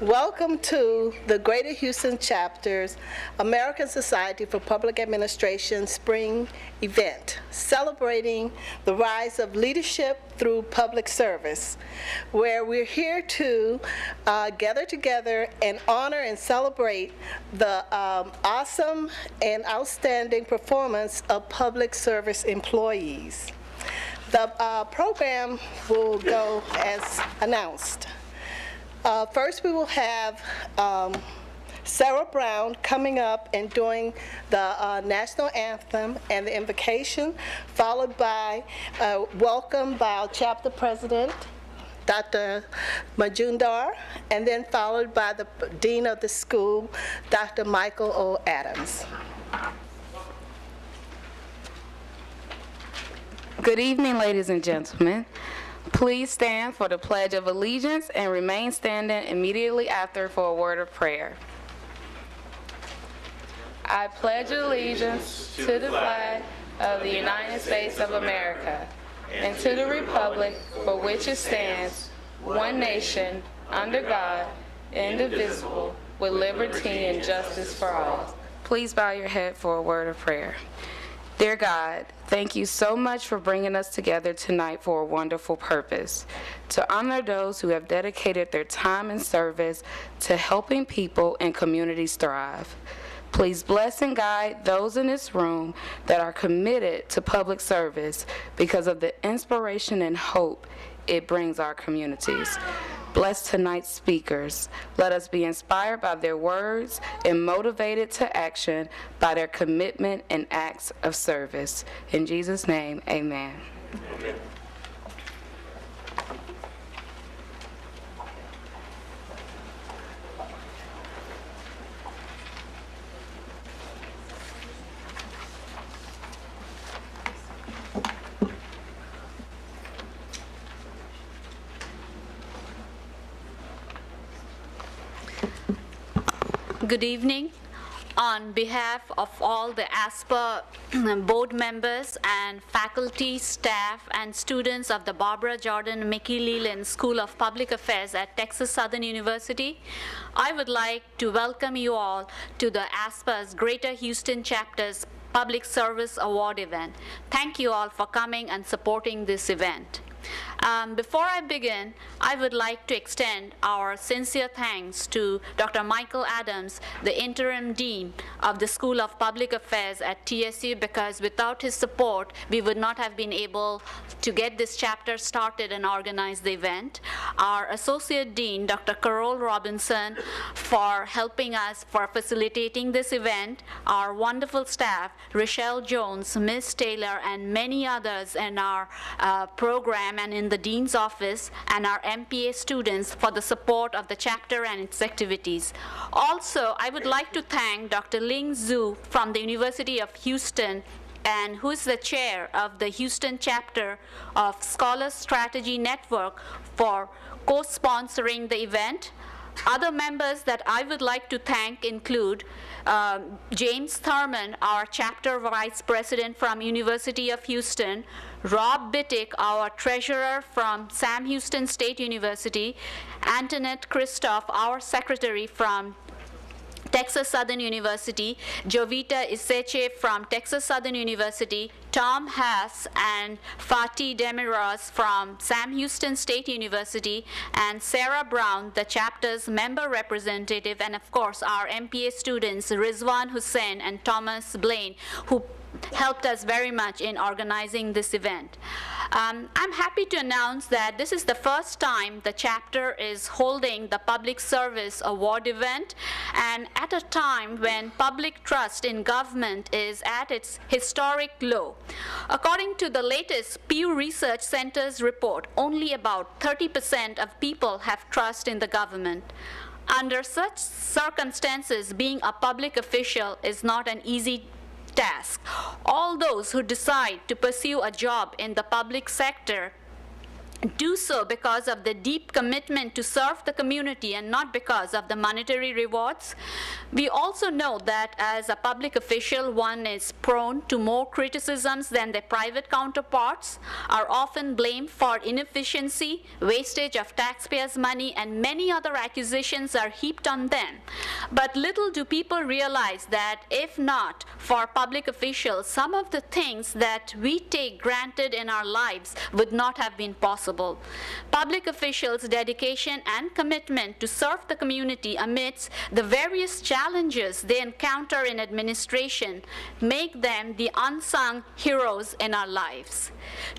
Welcome to the Greater Houston Chapter's American Society for Public Administration Spring event, celebrating the rise of leadership through public service, where we're here to gather together and honor and celebrate the awesome and outstanding performance of public service employees. The program will go as announced. First, we will have Sarah Brown coming up and doing the national anthem and the invocation, followed by welcome by our chapter president, Dr. Majumdar, and then followed by the dean of the school, Dr. Michael O. Adams. Good evening, ladies and gentlemen. Please stand for the Pledge of Allegiance and remain standing immediately after for a word of prayer. I pledge allegiance to the flag of the United States of America and to the republic for which it stands, one nation, under God, indivisible, with liberty and justice for all. Please bow your head for a word of prayer. Dear God, thank you so much for bringing us together tonight for a wonderful purpose, to honor those who have dedicated their time and service to helping people and communities thrive. Please bless and guide those in this room that are committed to public service because of the inspiration and hope it brings our communities. Bless tonight's speakers. Let us be inspired by their words and motivated to action by their commitment and acts of service. In Jesus' name, amen. Amen. Good evening. On behalf of all the ASPA board members and faculty, staff, and students of the Barbara Jordan Mickey Leland School of Public Affairs at Texas Southern University, I would like to welcome you all to the ASPA's Greater Houston Chapter's Public Service Award event. Thank you all for coming and supporting this event. Before I begin, I would like to extend our sincere thanks to Dr. Michael Adams, the interim dean of the School of Public Affairs at TSU, because without his support, we would not have been able to get this chapter started and organize the event. Our associate dean, Dr. Carol Robinson, for helping us for facilitating this event, our wonderful staff, Rochelle Jones, Ms. Taylor, and many others in our program and in the dean's office, and our MPA students for the support of the chapter and its activities. Also, I would like to thank Dr. Ling Zhu from the University of Houston, and who is the chair of the Houston chapter of Scholar Strategy Network, for co-sponsoring the event. Other members that I would like to thank include James Thurman, our chapter vice president from University of Houston, Rob Bittick, our treasurer from Sam Houston State University, Antoinette Christoph, our secretary from Texas Southern University, Jovita Iseche from Texas Southern University, Tom Haas and Fatih Demiraz from Sam Houston State University, and Sarah Brown, the chapter's member representative, and of course our MPA students, Rizwan Hussain and Thomas Blaine, who helped us very much in organizing this event. I'm happy to announce that this is the first time the chapter is holding the Public Service Award event, and at a time when public trust in government is at its historic low. According to the latest Pew Research Center's report, only about 30% of people have trust in the government. Under such circumstances, being a public official is not an easy task. All those who decide to pursue a job in the public sector do so because of the deep commitment to serve the community and not because of the monetary rewards. We also know that as a public official, one is prone to more criticisms than their private counterparts, are often blamed for inefficiency, wastage of taxpayers' money, and many other accusations are heaped on them. But little do people realize that if not for public officials, some of the things that we take granted in our lives would not have been possible. Public officials' dedication and commitment to serve the community amidst the various challenges they encounter in administration make them the unsung heroes in our lives.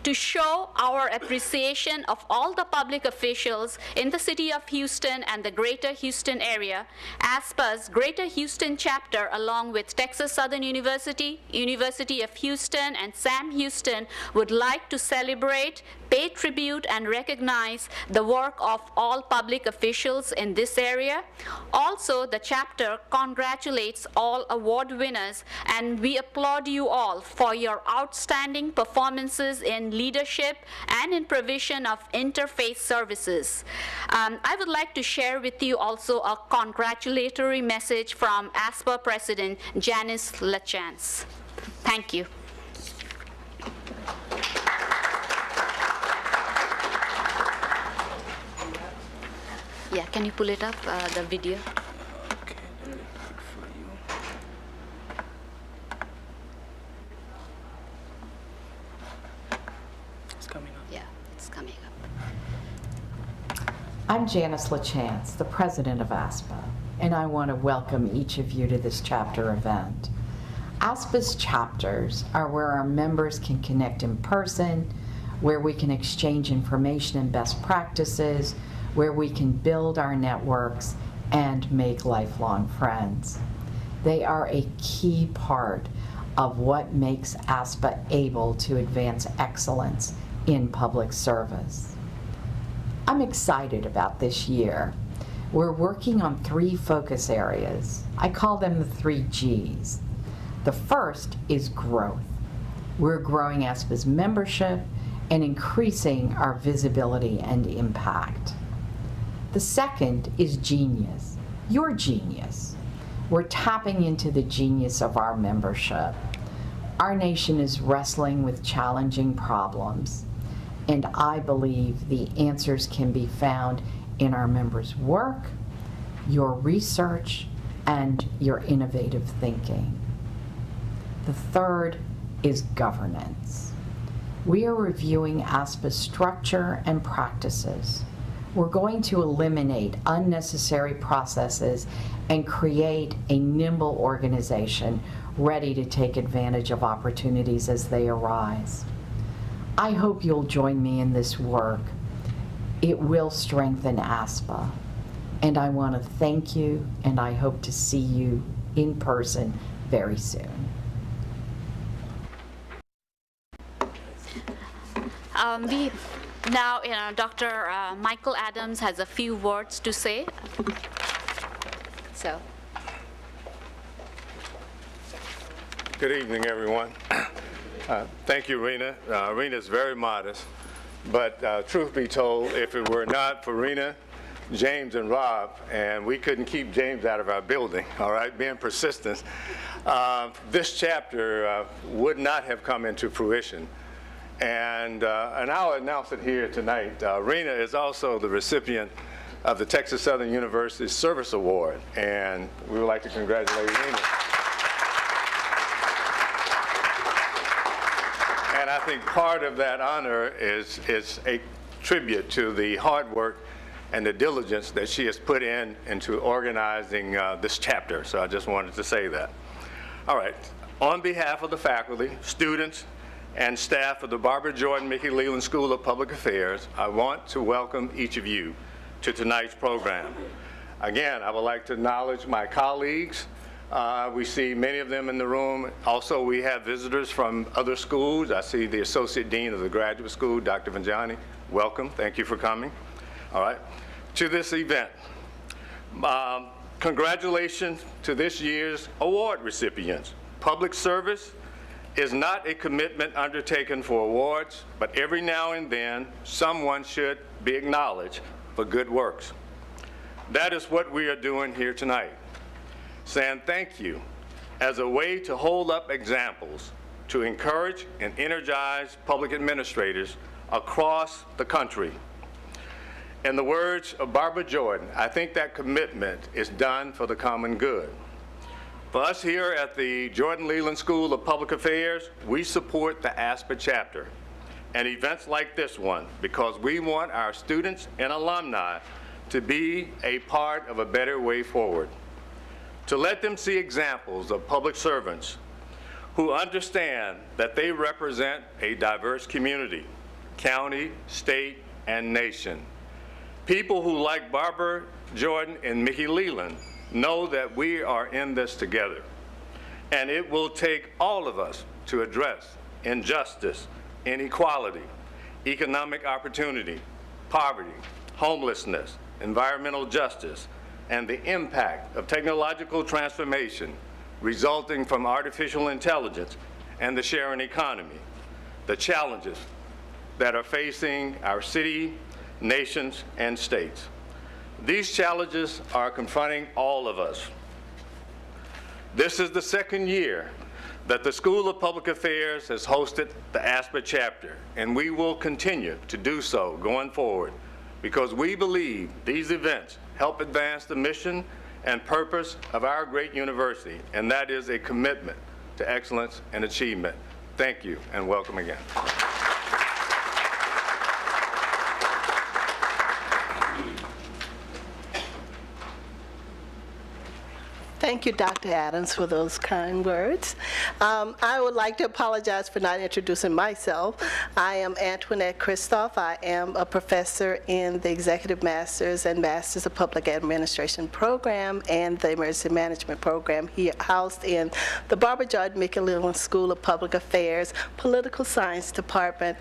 To show our appreciation of all the public officials in the city of Houston and the greater Houston area, ASPA's Greater Houston chapter, along with Texas Southern University, University of Houston, and Sam Houston, would like to celebrate, pay tribute, and recognize the work of all public officials in this area. Also, the chapter congratulates all award winners, and we applaud you all for your outstanding performances in leadership and in provision of interfaith services. I would like to share with you also a congratulatory message from ASPA President Janice LaChance. Thank you. Yeah, can you pull it up, the video? Okay, let me look for you. It's coming up. Yeah, it's coming up. I'm Janice LaChance, the president of ASPA, and I want to welcome each of you to this chapter event. ASPA's chapters are where our members can connect in person, where we can exchange information and best practices, where we can build our networks and make lifelong friends. They are a key part of what makes ASPA able to advance excellence in public service. I'm excited about this year. We're working on 3 focus areas. I call them the 3 Gs. The first is growth. We're growing ASPA's membership and increasing our visibility and impact. The second is genius, your genius. We're tapping into the genius of our membership. Our nation is wrestling with challenging problems, and I believe the answers can be found in our members' work, your research, and your innovative thinking. The third is governance. We are reviewing ASPA's structure and practices. We're going to eliminate unnecessary processes and create a nimble organization ready to take advantage of opportunities as they arise. I hope you'll join me in this work. It will strengthen ASPA, and I want to thank you, and I hope to see you in person very soon. Now, Dr. Michael Adams has a few words to say. So. Good evening, everyone. Thank you, Rena. Rena is very modest, but truth be told, if it were not for Rena, James, and Rob, and we couldn't keep James out of our building, all right, being persistent, this chapter would not have come into fruition. And I'll announce it here tonight. Rena is also the recipient of the Texas Southern University Service Award, and we would like to congratulate Rena. And I think part of that honor is a tribute to the hard work and the diligence that she has put into organizing this chapter. So I just wanted to say that. All right. On behalf of the faculty, students, and staff of the Barbara Jordan Mickey Leland School of Public Affairs, I want to welcome each of you to tonight's program. Again, I would like to acknowledge my colleagues. We see many of them in the room. Also, we have visitors from other schools. I see the Associate Dean of the Graduate School, Dr. Vanjani. Welcome. Thank you for coming. All right. To this event. Congratulations to this year's award recipients. Public service is not a commitment undertaken for awards, but every now and then, someone should be acknowledged for good works. That is what we are doing here tonight, saying thank you as a way to hold up examples to encourage and energize public administrators across the country. In the words of Barbara Jordan, I think that commitment is done for the common good. For us here at the Jordan Leland School of Public Affairs, we support the ASPA chapter and events like this one because we want our students and alumni to be a part of a better way forward, to let them see examples of public servants who understand that they represent a diverse community, county, state, and nation. People who, like Barbara Jordan and Mickey Leland, know that we are in this together. And it will take all of us to address injustice, inequality, economic opportunity, poverty, homelessness, environmental justice, and the impact of technological transformation resulting from artificial intelligence and the sharing economy, the challenges that are facing our city, nations, and states. These challenges are confronting all of us. This is the second year that the School of Public Affairs has hosted the ASPA chapter, and we will continue to do so going forward because we believe these events help advance the mission and purpose of our great university, and that is a commitment to excellence and achievement. Thank you, and welcome again. Thank you, Dr. Adams, for those kind words. I would like to apologize for not introducing myself. I am Antoinette Christoph. I am a professor in the Executive Masters and Masters of Public Administration program and the Emergency Management program here housed in the Barbara Jordan Mickey Leland School of Public Affairs, Political Science Department.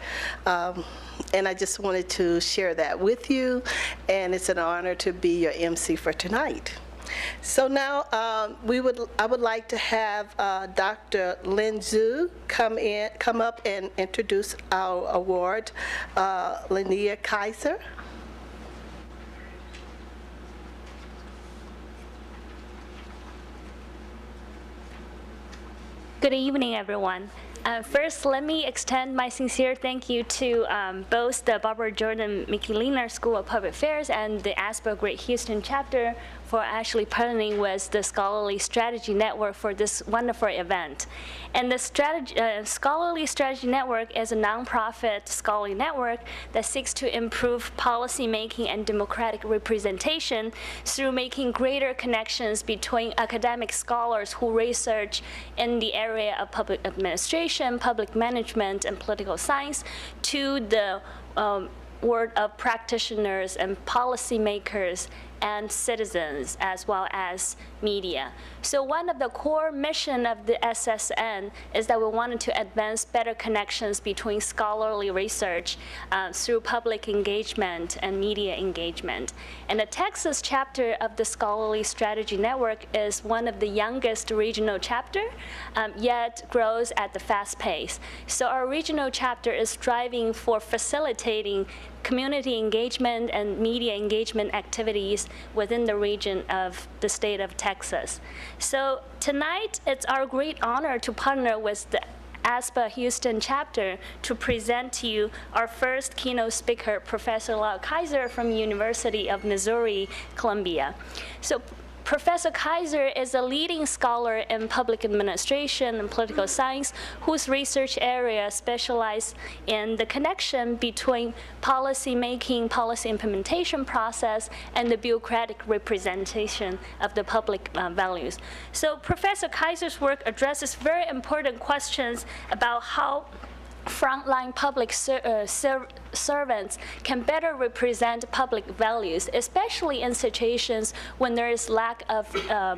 And I just wanted to share that with you, and it's an honor to be your MC for tonight. So now I would like to have Dr. Lin Zhu come up and introduce our award, Linnea Kaiser. Good evening, everyone. First, let me extend my sincere thank you to both the Barbara Jordan Mickey Leland School of Public Affairs and the ASPA Great Houston chapter for actually partnering with the Scholarly Strategy Network for this wonderful event. And the Scholarly Strategy Network is a nonprofit scholarly network that seeks to improve policy making and democratic representation through making greater connections between academic scholars who research in the area of public administration, public management, and political science to the world of practitioners and policymakers and citizens, as well as media. So one of the core mission of the SSN is that we wanted to advance better connections between scholarly research through public engagement and media engagement. And the Texas chapter of the Scholarly Strategy Network is one of the youngest regional chapter, yet grows at the fast pace. So our regional chapter is striving for facilitating community engagement and media engagement activities within the region of the state of Texas. So tonight, it's our great honor to partner with the ASPA Houston chapter to present to you our first keynote speaker, Professor Lau Kaiser from University of Missouri, Columbia. So Professor Kaiser is a leading scholar in public administration and political science whose research area specializes in the connection between policy making, policy implementation process, and the bureaucratic representation of the public values. So Professor Kaiser's work addresses very important questions about how frontline public servants can better represent public values, especially in situations when there is lack of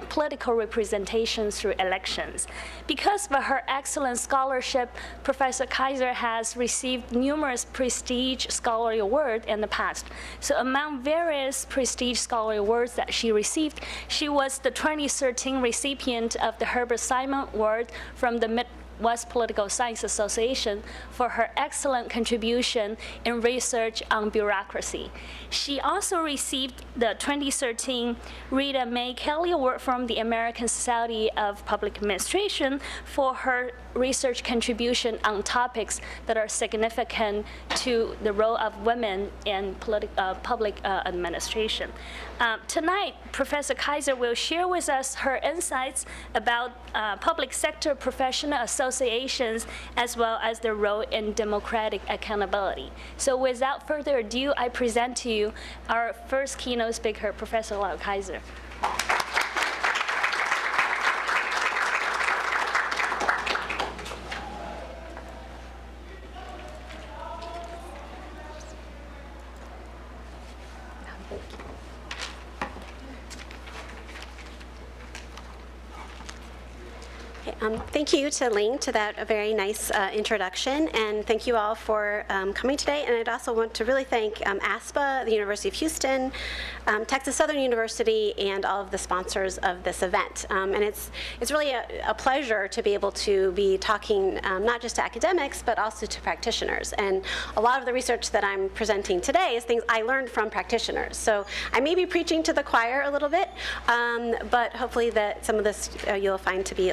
political representation through elections. Because of her excellent scholarship, Professor Kaiser has received numerous prestige scholarly awards in the past. So among various prestige scholarly awards that she received, she was the 2013 recipient of the Herbert Simon Award from the West Political Science Association for her excellent contribution in research on bureaucracy. She also received the 2013 Rita Mae Kelly Award from the American Society of Public Administration for her research contribution on topics that are significant to the role of women in public administration. Tonight, Professor Kaiser will share with us her insights about public sector professional associations as well as their role in democratic accountability. So without further ado, I present to you our first keynote speaker, Professor Lau Kaiser. Thank you to Ling to that very nice introduction, and thank you all for coming today. And I'd also want to really thank ASPA, the University of Houston, Texas Southern University, and all of the sponsors of this event. And it's really a pleasure to be able to be talking not just to academics, but also to practitioners. And a lot of the research that I'm presenting today is things I learned from practitioners. So I may be preaching to the choir a little bit, but hopefully that some of this you'll find to be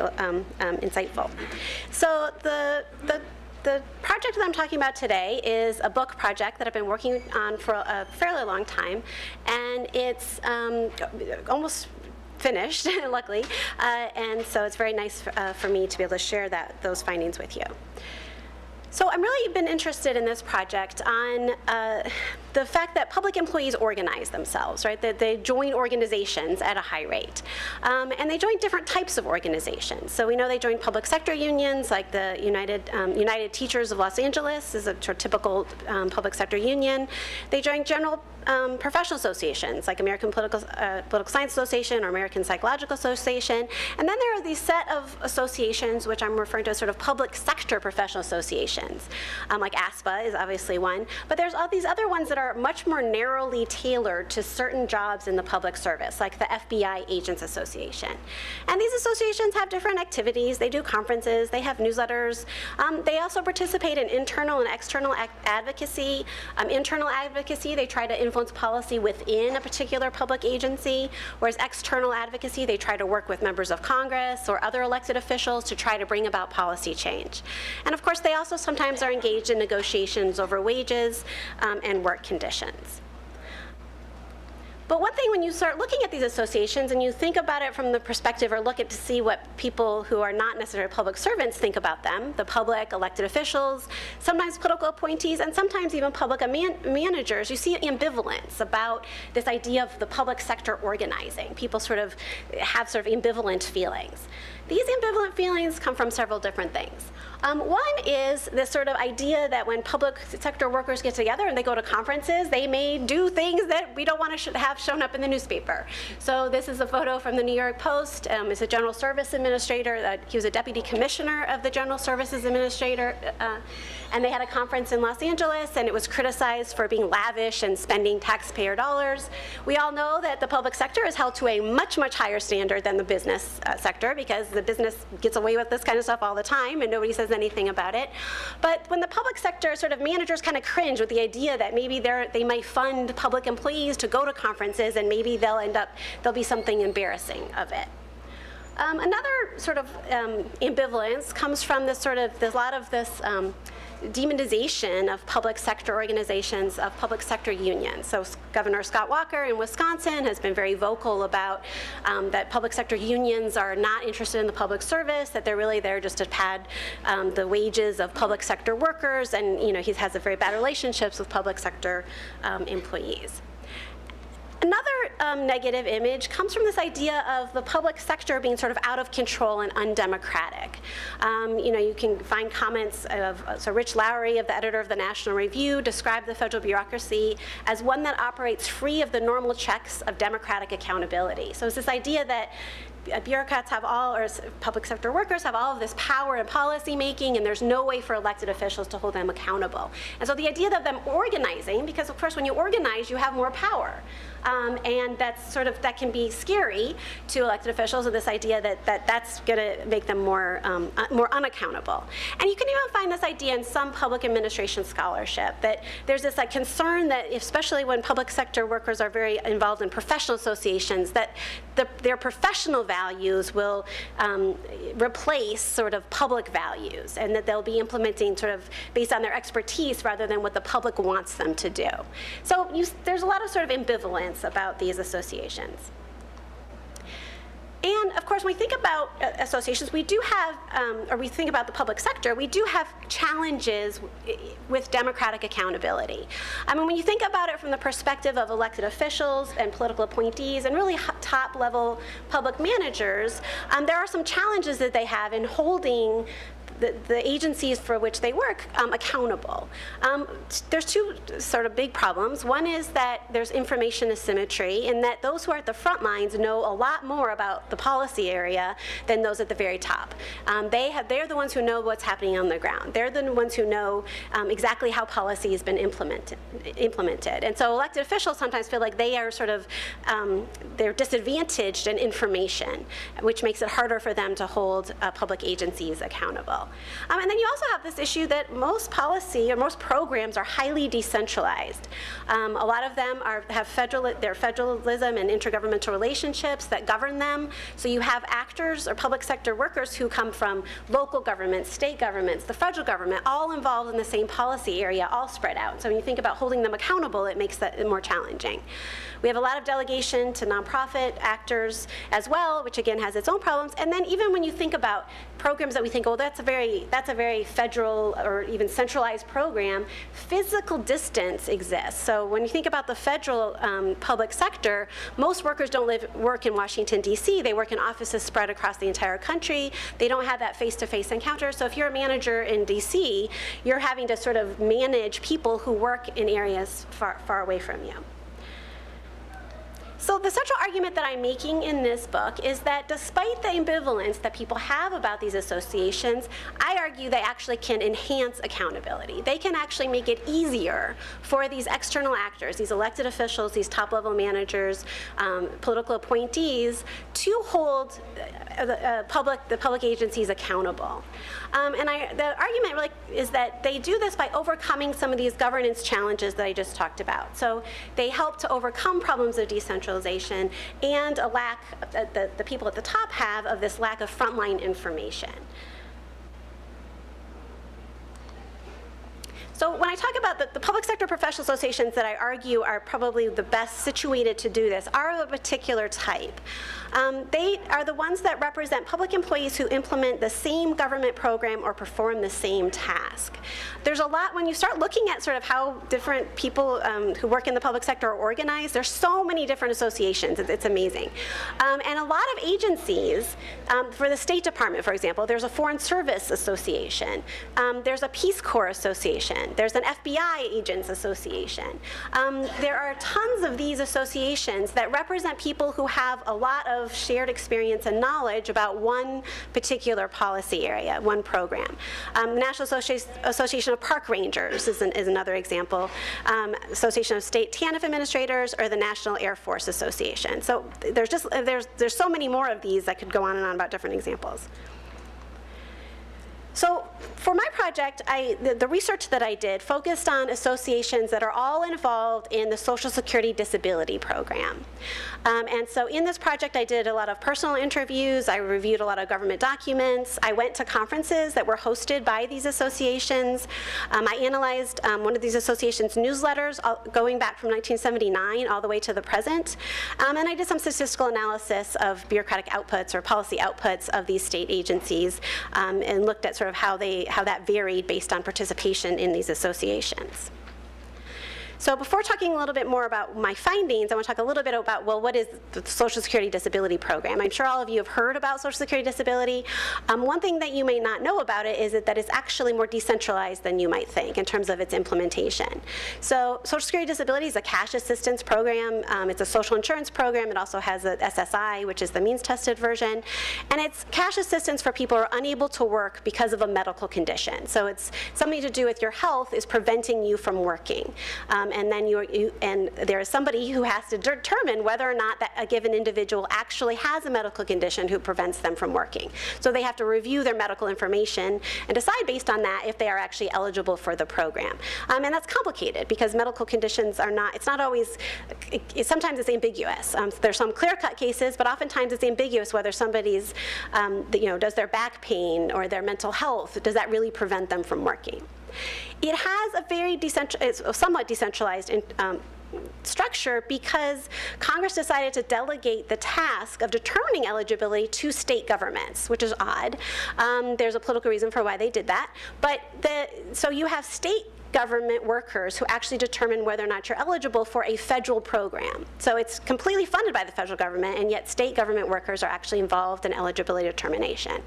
insightful. So the project that I'm talking about today is a book project that I've been working on for a fairly long time, and it's almost finished, luckily, and so it's very nice for me to be able to share those findings with you. So I'm really been interested in this project on the fact that public employees organize themselves, right? That they join organizations at a high rate. And they join different types of organizations. So we know they join public sector unions, like the United Teachers of Los Angeles is a typical public sector union. They join general professional associations, like American Political Science Association or American Psychological Association. And then there are these set of associations, which I'm referring to as sort of public sector professional associations, like ASPA is obviously one. But there's all these other ones that are much more narrowly tailored to certain jobs in the public service, like the FBI Agents Association. And these associations have different activities. They do conferences, they have newsletters. They also participate in internal and external advocacy. Internal advocacy, they try to influence policy within a particular public agency, whereas external advocacy, they try to work with members of Congress or other elected officials to try to bring about policy change. And of course, they also sometimes are engaged in negotiations over wages and work conditions. But one thing when you start looking at these associations and you think about it from the perspective or look at to see what people who are not necessarily public servants think about them, the public, elected officials, sometimes political appointees, and sometimes even public managers, you see ambivalence about this idea of the public sector organizing. People sort of have sort of ambivalent feelings. These ambivalent feelings come from several different things. One is this sort of idea that when public sector workers get together and they go to conferences, they may do things that we don't want to have shown up in the newspaper. So this is a photo from the New York Post. It's a General Service Administrator. He was a Deputy Commissioner of the General Services Administrator. And they had a conference in Los Angeles, and it was criticized for being lavish and spending taxpayer dollars. We all know that the public sector is held to a much, much higher standard than the business sector, because the business gets away with this kind of stuff all the time, and nobody says anything about it. But when the public sector sort of managers kind of cringe with the idea that maybe they might fund public employees to go to conferences, and maybe there'll be something embarrassing of it. Another sort of ambivalence comes from there's a lot of this demonization of public sector organizations, of public sector unions. So Governor Scott Walker in Wisconsin has been very vocal about that public sector unions are not interested in the public service, that they're really there just to pad the wages of public sector workers, and he has a very bad relationships with public sector employees. Another negative image comes from this idea of the public sector being sort of out of control and undemocratic. You can find comments of, so Rich Lowry, the editor of the National Review, described the federal bureaucracy as one that operates free of the normal checks of democratic accountability. So it's this idea that bureaucrats have or public sector workers have all of this power in policy making, and there's no way for elected officials to hold them accountable. And so the idea of them organizing, because of course when you organize, you have more power. and that can be scary to elected officials, with this idea that that's going to make them more unaccountable. And you can even find this idea in some public administration scholarship, that there's this concern that, especially when public sector workers are very involved in professional associations, that their professional values will replace sort of public values, and that they'll be implementing sort of based on their expertise rather than what the public wants them to do. So there's a lot of sort of ambivalence about these associations. And of course, when we think about associations, we do have, or we think about the public sector, we do have challenges with democratic accountability. I mean, when you think about it from the perspective of elected officials and political appointees and really top-level public managers, there are some challenges that they have in holding the agencies for which they work accountable. There's two sort of big problems. One is that there's information asymmetry, in that those who are at the front lines know a lot more about the policy area than those at the very top. They're the ones who know what's happening on the ground. They're the ones who know exactly how policy has been implemented. And so elected officials sometimes feel like they are sort of, they're disadvantaged in information, which makes it harder for them to hold public agencies accountable. And then you also have this issue that most policy or most programs are highly decentralized. A lot of them have federalism and intergovernmental relationships that govern them. So you have actors or public sector workers who come from local governments, state governments, the federal government, all involved in the same policy area, all spread out. So when you think about holding them accountable, it makes that more challenging. We have a lot of delegation to nonprofit actors as well, which again has its own problems. And then even when you think about programs that we think, oh, that's a very federal or even centralized program, physical distance exists. So when you think about the federal public sector, most workers don't work in Washington, D.C. They work in offices spread across the entire country. They don't have that face-to-face encounter. So if you're a manager in D.C., you're having to sort of manage people who work in areas far away from you. So the central argument that I'm making in this book is that despite the ambivalence that people have about these associations, I argue they actually can enhance accountability. They can actually make it easier for these external actors, these elected officials, these top-level managers, political appointees, to hold the public agencies accountable. The argument really is that they do this by overcoming some of these governance challenges that I just talked about. So they help to overcome problems of decentralization and a lack that the people at the top have of this lack of frontline information. So when I talk about the public sector professional associations that I argue are probably the best situated to do this are of a particular type. They are the ones that represent public employees who implement the same government program or perform the same task. There's a lot, when you start looking at sort of how different people who work in the public sector are organized, there's so many different associations, it's amazing. And a lot of agencies, for the State Department, for example, there's a Foreign Service Association, there's a Peace Corps Association, there's an FBI Agents Association. There are tons of these associations that represent people who have a lot of shared experience and knowledge about one particular policy area, one program. The National Association of Park Rangers is another example. Association of State TANF Administrators, or the National Air Force Association. So there's so many more of these that could go on and on about different examples. So for my project, the research that I did focused on associations that are all involved in the Social Security Disability Program. And so in this project, I did a lot of personal interviews. I reviewed a lot of government documents. I went to conferences that were hosted by these associations. I analyzed one of these associations' newsletters going back from 1979 all the way to the present. And I did some statistical analysis of bureaucratic outputs or policy outputs of these state agencies, and looked at sort of how that varied based on participation in these associations. So before talking a little bit more about my findings, I want to talk a little bit about, well, what is the Social Security Disability Program? I'm sure all of you have heard about Social Security Disability. One thing that you may not know about it is that it's actually more decentralized than you might think in terms of its implementation. So Social Security Disability is a cash assistance program. It's a social insurance program. It also has a SSI, which is the means-tested version. And it's cash assistance for people who are unable to work because of a medical condition. So it's something to do with your health is preventing you from working. and then and there is somebody who has to determine whether or not that a given individual actually has a medical condition who prevents them from working. So they have to review their medical information and decide based on that if they are actually eligible for the program. And that's complicated because medical conditions are not, it's not always, sometimes it's ambiguous. There's some clear-cut cases, but oftentimes it's ambiguous whether somebody's, does their back pain or their mental health, does that really prevent them from working? It has a very somewhat decentralized structure because Congress decided to delegate the task of determining eligibility to state governments, which is odd. There's a political reason for why they did that. But so you have state government workers who actually determine whether or not you're eligible for a federal program. So it's completely funded by the federal government, and yet state government workers are actually involved in eligibility determination.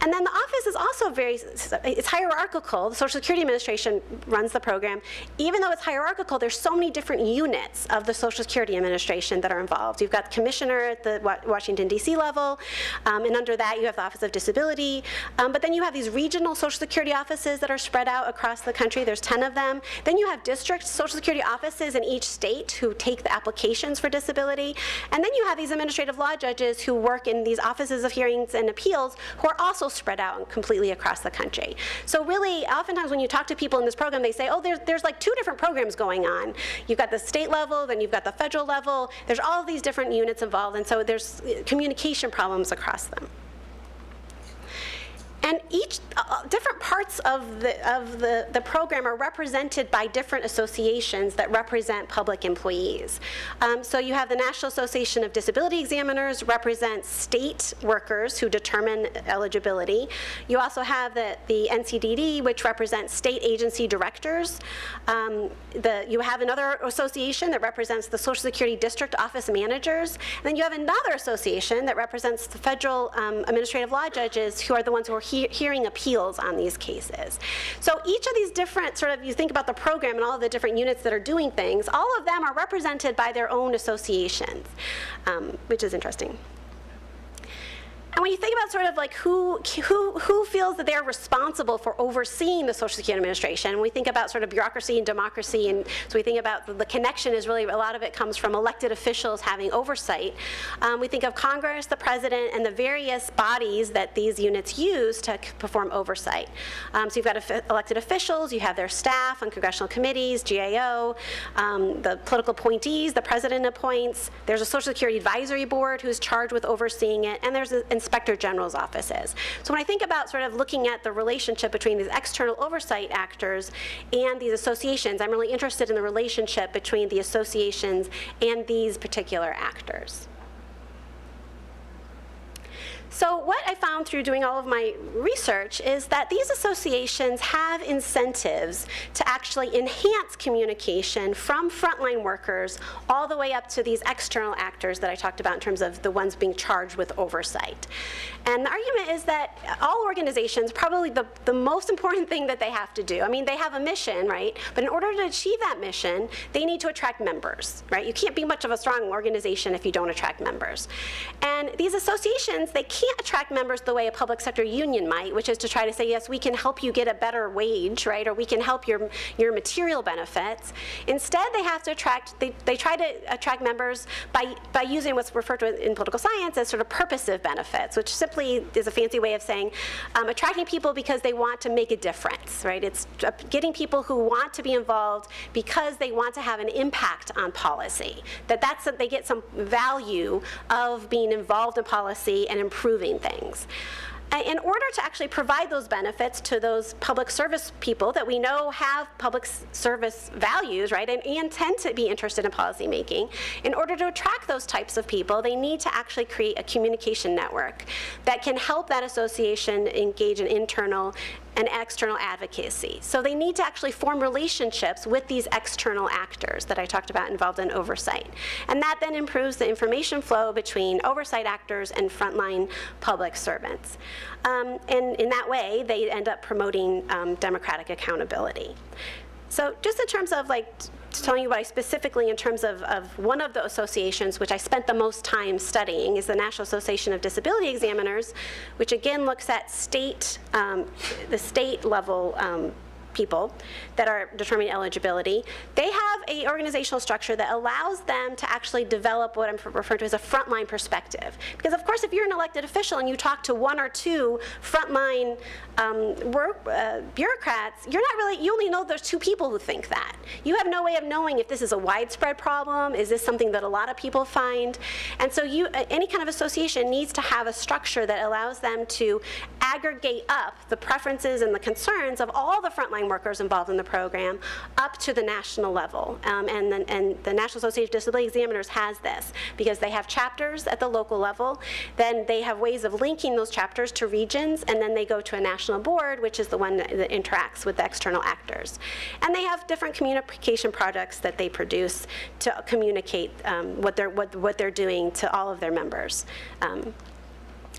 And then the office is also it's hierarchical. The Social Security Administration runs the program. Even though it's hierarchical, there's so many different units of the Social Security Administration that are involved. You've got the commissioner at the Washington, D.C. level, and under that you have the Office of Disability. But then you have these regional Social Security offices that are spread out across the country. There's 10 of them. Then you have district Social Security offices in each state who take the applications for disability. And then you have these administrative law judges who work in these offices of hearings and appeals who are also spread out completely across the country. So really, oftentimes when you talk to people in this program, they say, oh, there's like 2 different programs going on. You've got the state level, then you've got the federal level. There's all of these different units involved, and so there's communication problems across them. And each different parts of the program are represented by different associations that represent public employees. So you have the National Association of Disability Examiners represents state workers who determine eligibility. You also have the NCDD, which represents state agency directors. You have another association that represents the Social Security District Office Managers. And then you have another association that represents the federal administrative law judges, who are the ones who are hearing appeals on these cases. So each of these different you think about the program and all of the different units that are doing things, all of them are represented by their own associations, which is interesting. And when you think about sort of like who feels that they're responsible for overseeing the Social Security Administration, we think about sort of bureaucracy and democracy, and so we think about the connection is really, a lot of it comes from elected officials having oversight. We think of Congress, the President, and the various bodies that these units use to perform oversight. So you've got elected officials, you have their staff on congressional committees, GAO, the political appointees, the President appoints. There's a Social Security Advisory Board who's charged with overseeing it, and there's Inspector General's offices. So when I think about sort of looking at the relationship between these external oversight actors and these associations, I'm really interested in the relationship between the associations and these particular actors. So what I found through doing all of my research is that these associations have incentives to actually enhance communication from frontline workers all the way up to these external actors that I talked about in terms of the ones being charged with oversight. And the argument is that all organizations, probably the most important thing that they have to do, I mean, they have a mission, right? But in order to achieve that mission, they need to attract members, right? You can't be much of a strong organization if you don't attract members. And these associations, they can't attract members the way a public sector union might, which is to try to say, yes, we can help you get a better wage, right? Or we can help your material benefits. Instead, they have to they try to attract members by using what's referred to in political science as sort of purposive benefits, which simply is a fancy way of saying attracting people because they want to make a difference, right? It's getting people who want to be involved because they want to have an impact on policy, that's they get some value of being involved in policy and improving things. In order to actually provide those benefits to those public service people that we know have public service values, right, and tend to be interested in policy making, in order to attract those types of people, they need to actually create a communication network that can help that association engage in internal and external advocacy. So they need to actually form relationships with these external actors that I talked about involved in oversight. And that then improves the information flow between oversight actors and frontline public servants. And in that way, they end up promoting democratic accountability. So just in terms of telling you what I specifically, in terms of one of the associations which I spent the most time studying, is the National Association of Disability Examiners, which again looks at the state level people that are determining eligibility, they have a organizational structure that allows them to actually develop what I'm referring to as a frontline perspective. Because of course, if you're an elected official and you talk to one or two frontline bureaucrats, you're not really, you only know there's two people who think that. You have no way of knowing if this is a widespread problem, is this something that a lot of people find? And so any kind of association needs to have a structure that allows them to aggregate up the preferences and the concerns of all the frontline workers involved in the program up to the national level. And the National Association of Disability Examiners has this because they have chapters at the local level, then they have ways of linking those chapters to regions, and then they go to a national board, which is the one that interacts with the external actors. And they have different communication projects that they produce to communicate what they're doing to all of their members.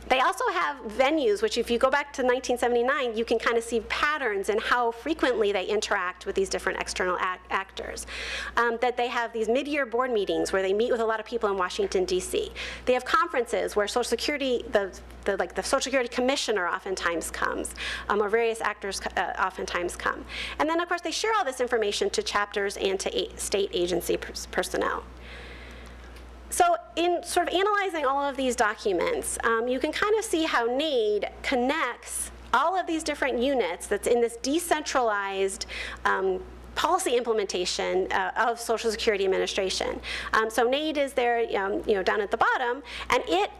They also have venues, which if you go back to 1979, you can kind of see patterns in how frequently they interact with these different external actors. That they have these mid-year board meetings where they meet with a lot of people in Washington, D.C. They have conferences where Social Security, the Social Security Commissioner oftentimes comes, or various actors oftentimes come. And then, of course, they share all this information to chapters and to state agency personnel. So in sort of analyzing all of these documents, you can kind of see how NAID connects all of these different units that's in this decentralized policy implementation of Social Security Administration. So NAID is there, down at the bottom, and it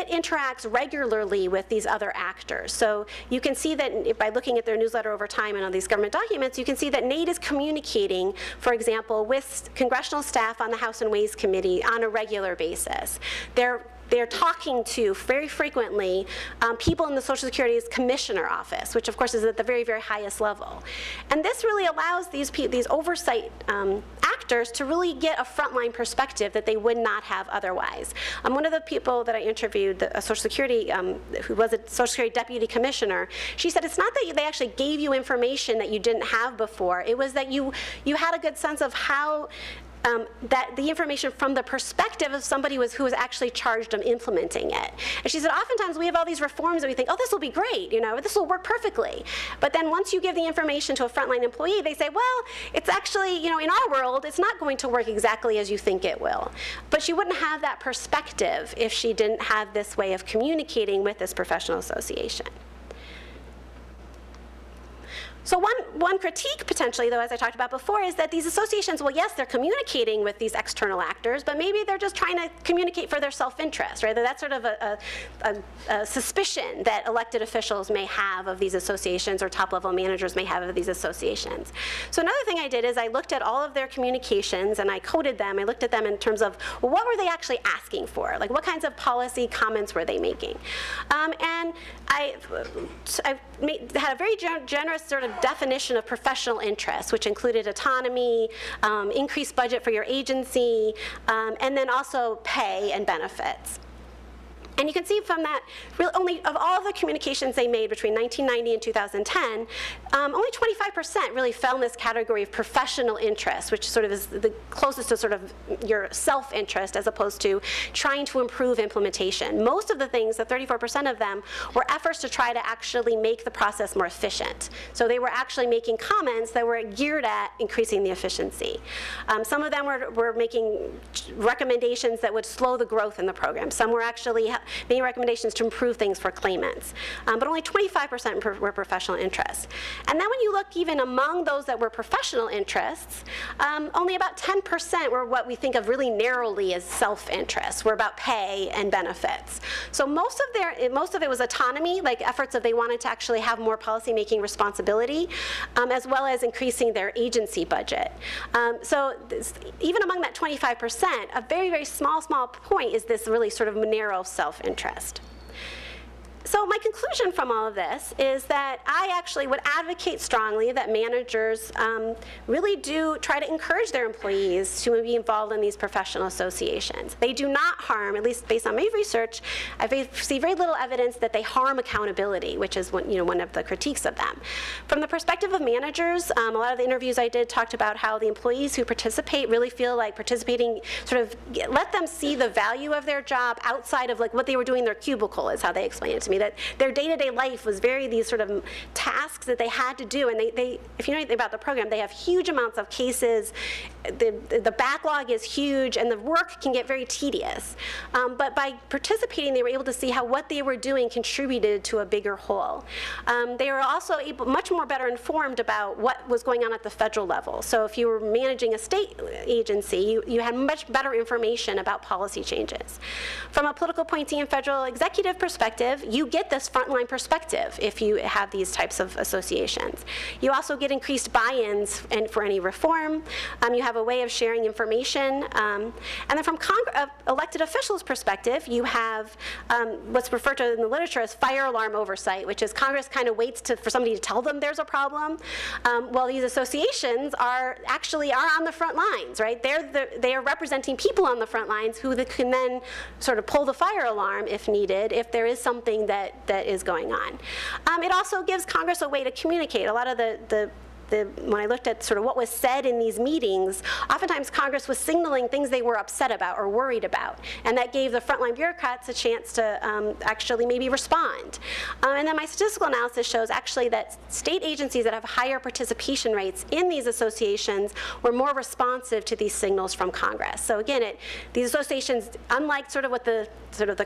interacts regularly with these other actors. So you can see that by looking at their newsletter over time and all these government documents, you can see that NAID is communicating, for example, with congressional staff on the House and Ways Committee on a regular basis. They're talking to, very frequently, people in the Social Security's Commissioner Office, which of course is at the very, very highest level. And this really allows these oversight actors to really get a frontline perspective that they would not have otherwise. One of the people that I interviewed, a Social Security, who was a Social Security Deputy Commissioner, she said it's not that they actually gave you information that you didn't have before, it was that you had a good sense of how that the information from the perspective of somebody who was actually charged of implementing it. And she said, oftentimes we have all these reforms and we think, oh, this will be great, this will work perfectly. But then once you give the information to a frontline employee, they say, well, it's actually, in our world, it's not going to work exactly as you think it will. But she wouldn't have that perspective if she didn't have this way of communicating with this professional association. So one critique potentially, though, as I talked about before, is that these associations, well, yes, they're communicating with these external actors, but maybe they're just trying to communicate for their self-interest, right? That's sort of a suspicion that elected officials may have of these associations or top-level managers may have of these associations. So another thing I did is I looked at all of their communications and I coded them. I looked at them in terms of, well, what were they actually asking for? Like, what kinds of policy comments were they making? And I had a very generous sort of definition of professional interest, which included autonomy, increased budget for your agency, and then also pay and benefits. And you can see from that, really only of all the communications they made between 1990 and 2010, only 25% really fell in this category of professional interest, which sort of is the closest to sort of your self-interest as opposed to trying to improve implementation. Most of the things, the 34% of them, were efforts to try to actually make the process more efficient. So they were actually making comments that were geared at increasing the efficiency. Some of them were making recommendations that would slow the growth in the program. Some were actually making recommendations to improve things for claimants. But only 25% were professional interests. And then when you look even among those that were professional interests, only about 10% were what we think of really narrowly as self-interest, were about pay and benefits. So most of it was autonomy, like efforts that they wanted to actually have more policy-making responsibility, as well as increasing their agency budget. So even among that 25%, a very, very small point is this really sort of narrow self-interest. So my conclusion from all of this is that I actually would advocate strongly that managers really do try to encourage their employees to be involved in these professional associations. They do not harm, at least based on my research, I see very little evidence that they harm accountability, which is one of the critiques of them. From the perspective of managers, a lot of the interviews I did talked about how the employees who participate really feel like participating let them see the value of their job outside of like what they were doing in their cubicle, is how they explained it to me. me, that their day-to-day life was very these sort of tasks that they had to do. And they if you know anything about the program, they have huge amounts of cases. The backlog is huge, and the work can get very tedious. But by participating, they were able to see how what they were doing contributed to a bigger whole. They were also much more better informed about what was going on at the federal level. So if you were managing a state agency, you had much better information about policy changes. From a political appointee and federal executive perspective, you get this frontline perspective if you have these types of associations. You also get increased buy-ins for any reform. You have a way of sharing information. And then from elected officials' perspective, you have what's referred to in the literature as fire alarm oversight, which is Congress kind of waits for somebody to tell them there's a problem. Well, these associations are on the front lines, right? They are representing people on the front lines who can then sort of pull the fire alarm if needed, if there is something that is going on. It also gives Congress a way to communicate. A lot of when I looked at sort of what was said in these meetings, oftentimes Congress was signaling things they were upset about or worried about, and that gave the frontline bureaucrats a chance to actually maybe respond. And then my statistical analysis shows actually that state agencies that have higher participation rates in these associations were more responsive to these signals from Congress. So again, these associations, unlike sort of what the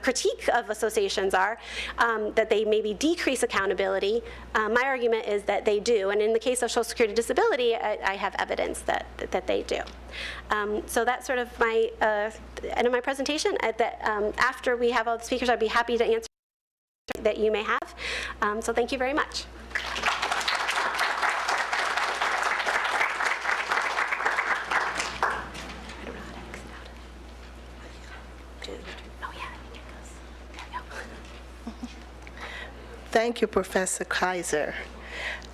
critique of associations are, that they maybe decrease accountability, my argument is that they do. And in the case of Social Security disability, I have evidence that they do. So that's sort of my end of my presentation. After we have all the speakers, I'd be happy to answer that you may have. So thank you very much. Thank you, Professor Kaiser.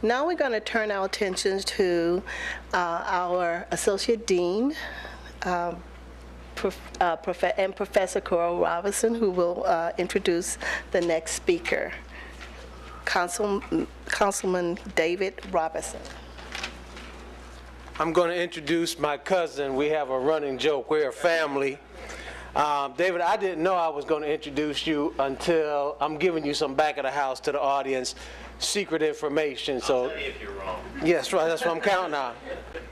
Now we're going to turn our attention to our Associate Dean and Professor Coral Robinson, who will introduce the next speaker, Councilman David Robinson. I'm going to introduce my cousin. We have a running joke. We're a family. David, I didn't know I was going to introduce you until I'm giving you some back of the house to the audience, secret information. So, I'll tell you if you're wrong. Yes, right. That's what I'm counting on.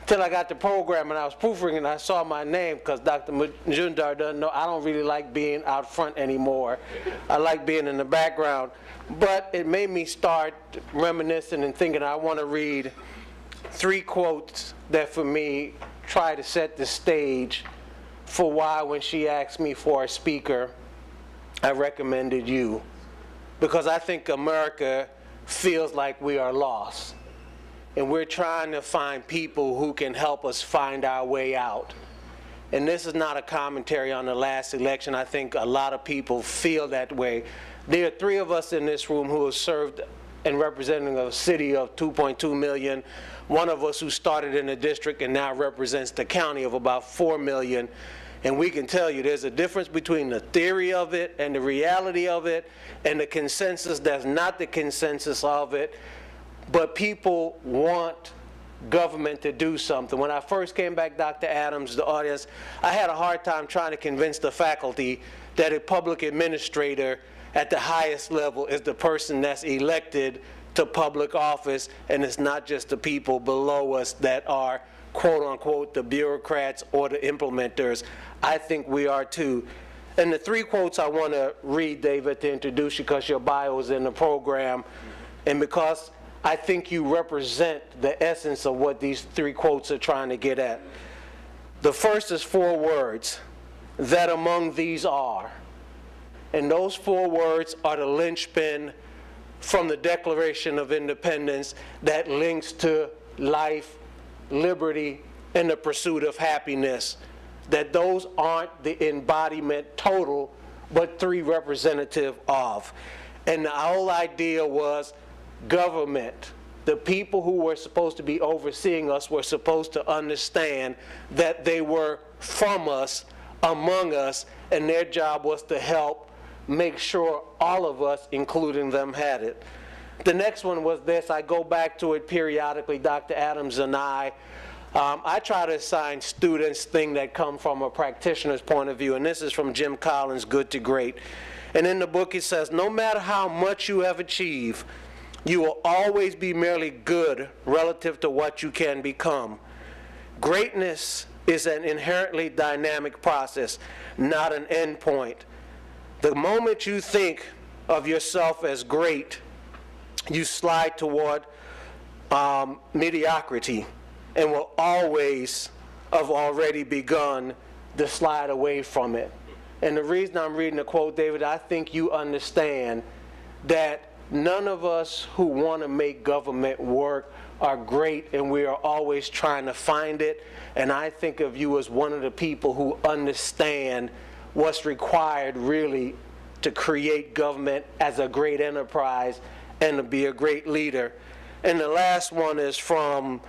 Till I got the program and I was proofreading and I saw my name, because Dr. Majumdar doesn't know I don't really like being out front anymore. I like being in the background. But it made me start reminiscing and thinking I want to read 3 quotes that for me try to set the stage for why, when she asked me for a speaker, I recommended you. Because I think America feels like we are lost. And we're trying to find people who can help us find our way out. And this is not a commentary on the last election. I think a lot of people feel that way. There are 3 of us in this room who have served and representing a city of 2.2 million. One of us who started in a district and now represents the county of about 4 million. And we can tell you there's a difference between the theory of it and the reality of it and the consensus that's not the consensus of it. But people want government to do something. When I first came back, Dr. Adams, the audience, I had a hard time trying to convince the faculty that a public administrator at the highest level is the person that's elected to public office, and it's not just the people below us that are, quote unquote, the bureaucrats or the implementers. I think we are too. And the 3 quotes I want to read, David, to introduce you, because your bio is in the program, and because I think you represent the essence of what these 3 quotes are trying to get at. The first is 4 words, that among these are. And those 4 words are the linchpin from the Declaration of Independence that links to life, liberty, and the pursuit of happiness. That those aren't the embodiment total, but 3 representative of. And the whole idea was government, the people who were supposed to be overseeing us were supposed to understand that they were from us, among us, and their job was to help make sure all of us, including them, had it. The next one was this. I go back to it periodically, Dr. Adams and I. I try to assign students things that come from a practitioner's point of view, and this is from Jim Collins' Good to Great. And in the book it says, no matter how much you have achieved, you will always be merely good relative to what you can become. Greatness is an inherently dynamic process, not an end point. The moment you think of yourself as great, you slide toward mediocrity, and will always have already begun to slide away from it. And the reason I'm reading the quote, David, I think you understand that none of us who want to make government work are great, and we are always trying to find it. And I think of you as one of the people who understand what's required really to create government as a great enterprise and to be a great leader. And the last one is from,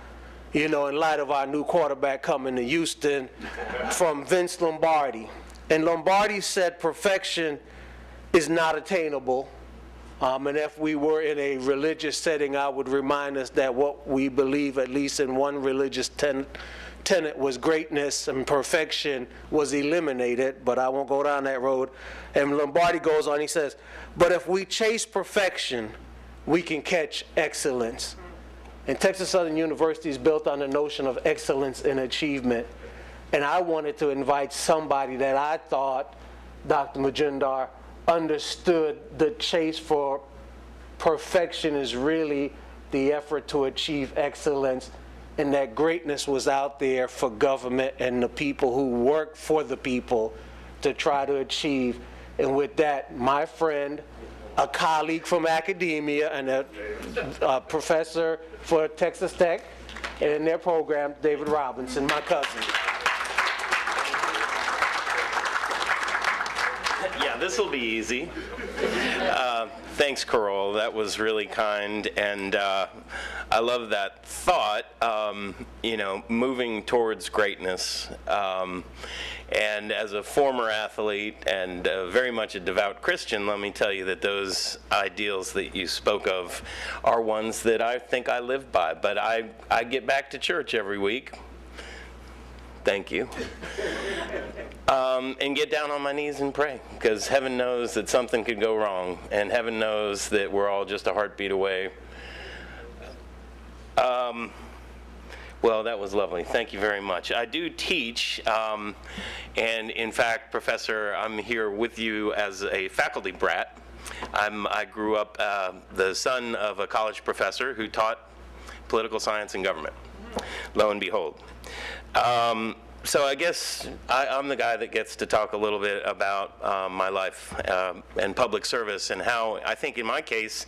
in light of our new quarterback coming to Houston, from Vince Lombardi. And Lombardi said perfection is not attainable. And if we were in a religious setting, I would remind us that what we believe, at least in one religious tenet, was greatness, and perfection was eliminated, but I won't go down that road. And Lombardi goes on, he says, but if we chase perfection, we can catch excellence. And Texas Southern University is built on the notion of excellence in achievement. And I wanted to invite somebody that I thought, Dr. Majumdar, understood the chase for perfection is really the effort to achieve excellence, and that greatness was out there for government and the people who work for the people to try to achieve. And with that, my friend, a colleague from academia and a professor for Texas Tech and in their program, David Robinson, my cousin. Yeah, this will be easy. Thanks, Carol. That was really kind, and I love that thought. Moving towards greatness. And as a former athlete and very much a devout Christian, let me tell you that those ideals that you spoke of are ones that I think I live by. But I get back to church every week. Thank you. And get down on my knees and pray, because heaven knows that something could go wrong, and heaven knows that we're all just a heartbeat away. Well, that was lovely. Thank you very much. I do teach, and in fact, Professor, I'm here with you as a faculty brat. I grew up the son of a college professor who taught political science and government, lo and behold. So I guess I'm the guy that gets to talk a little bit about my life and public service, and how I think in my case,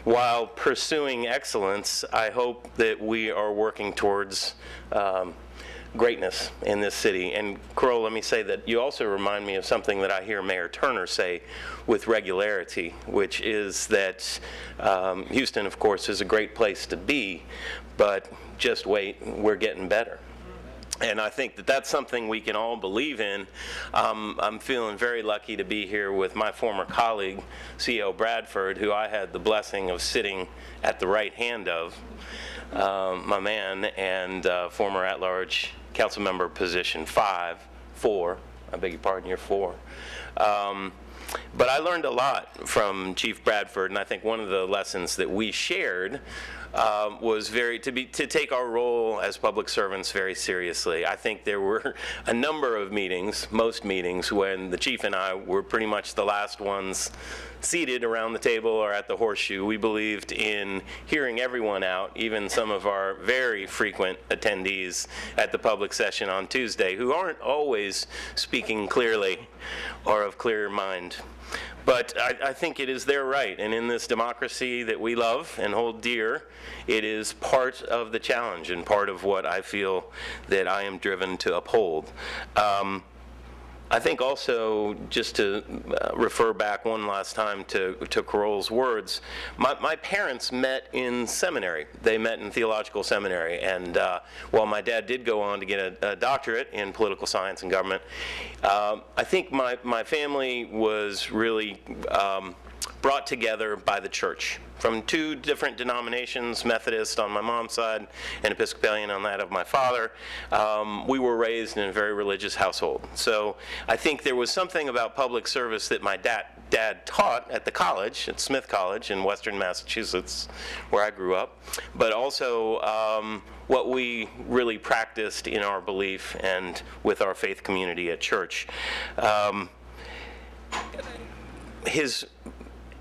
while pursuing excellence, I hope that we are working towards greatness in this city. And Carol, let me say that you also remind me of something that I hear Mayor Turner say with regularity, which is that Houston, of course, is a great place to be, but just wait, we're getting better. And I think that that's something we can all believe in. I'm feeling very lucky to be here with my former colleague, C.O. Bradford, who I had the blessing of sitting at the right hand of, my man, and former at-large council member position 4, I beg your pardon, you're 4. But I learned a lot from Chief Bradford, and I think one of the lessons that we shared was to take our role as public servants very seriously. I think there were a number of meetings, most meetings, when the chief and I were pretty much the last ones seated around the table or at the horseshoe. We believed in hearing everyone out, even some of our very frequent attendees at the public session on Tuesday, who aren't always speaking clearly or of clear mind. But I think it is their right, and in this democracy that we love and hold dear, it is part of the challenge and part of what I feel that I am driven to uphold. I think also, just to refer back one last time to Carol's words, my parents met in seminary. They met in theological seminary, and while my dad did go on to get a doctorate in political science and government, I think my family was really brought together by the church from two different denominations, Methodist on my mom's side and Episcopalian on that of my father. We were raised in a very religious household. So I think there was something about public service that my dad taught at the college, at Smith College in Western Massachusetts, where I grew up, but also what we really practiced in our belief and with our faith community at church.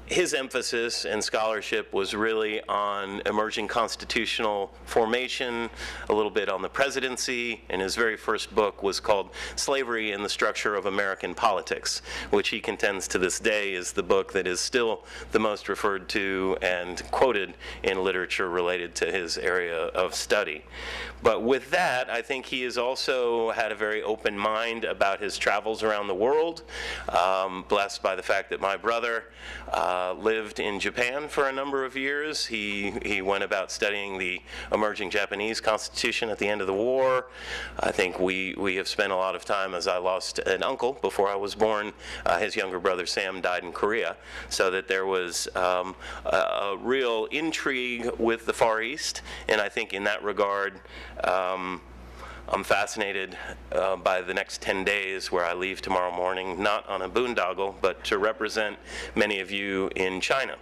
His emphasis and scholarship was really on emerging constitutional formation, a little bit on the presidency, and his very first book was called Slavery and the Structure of American Politics, which he contends to this day is the book that is still the most referred to and quoted in literature related to his area of study. But with that, I think he has also had a very open mind about his travels around the world, blessed by the fact that my brother lived in Japan for a number of years. He went about studying the emerging Japanese constitution at the end of the war. I think we have spent a lot of time, as I lost an uncle before I was born. His younger brother Sam died in Korea, so that there was a real intrigue with the Far East, and I think in that regard, I'm fascinated by the next 10 days where I leave tomorrow morning, not on a boondoggle, but to represent many of you in China.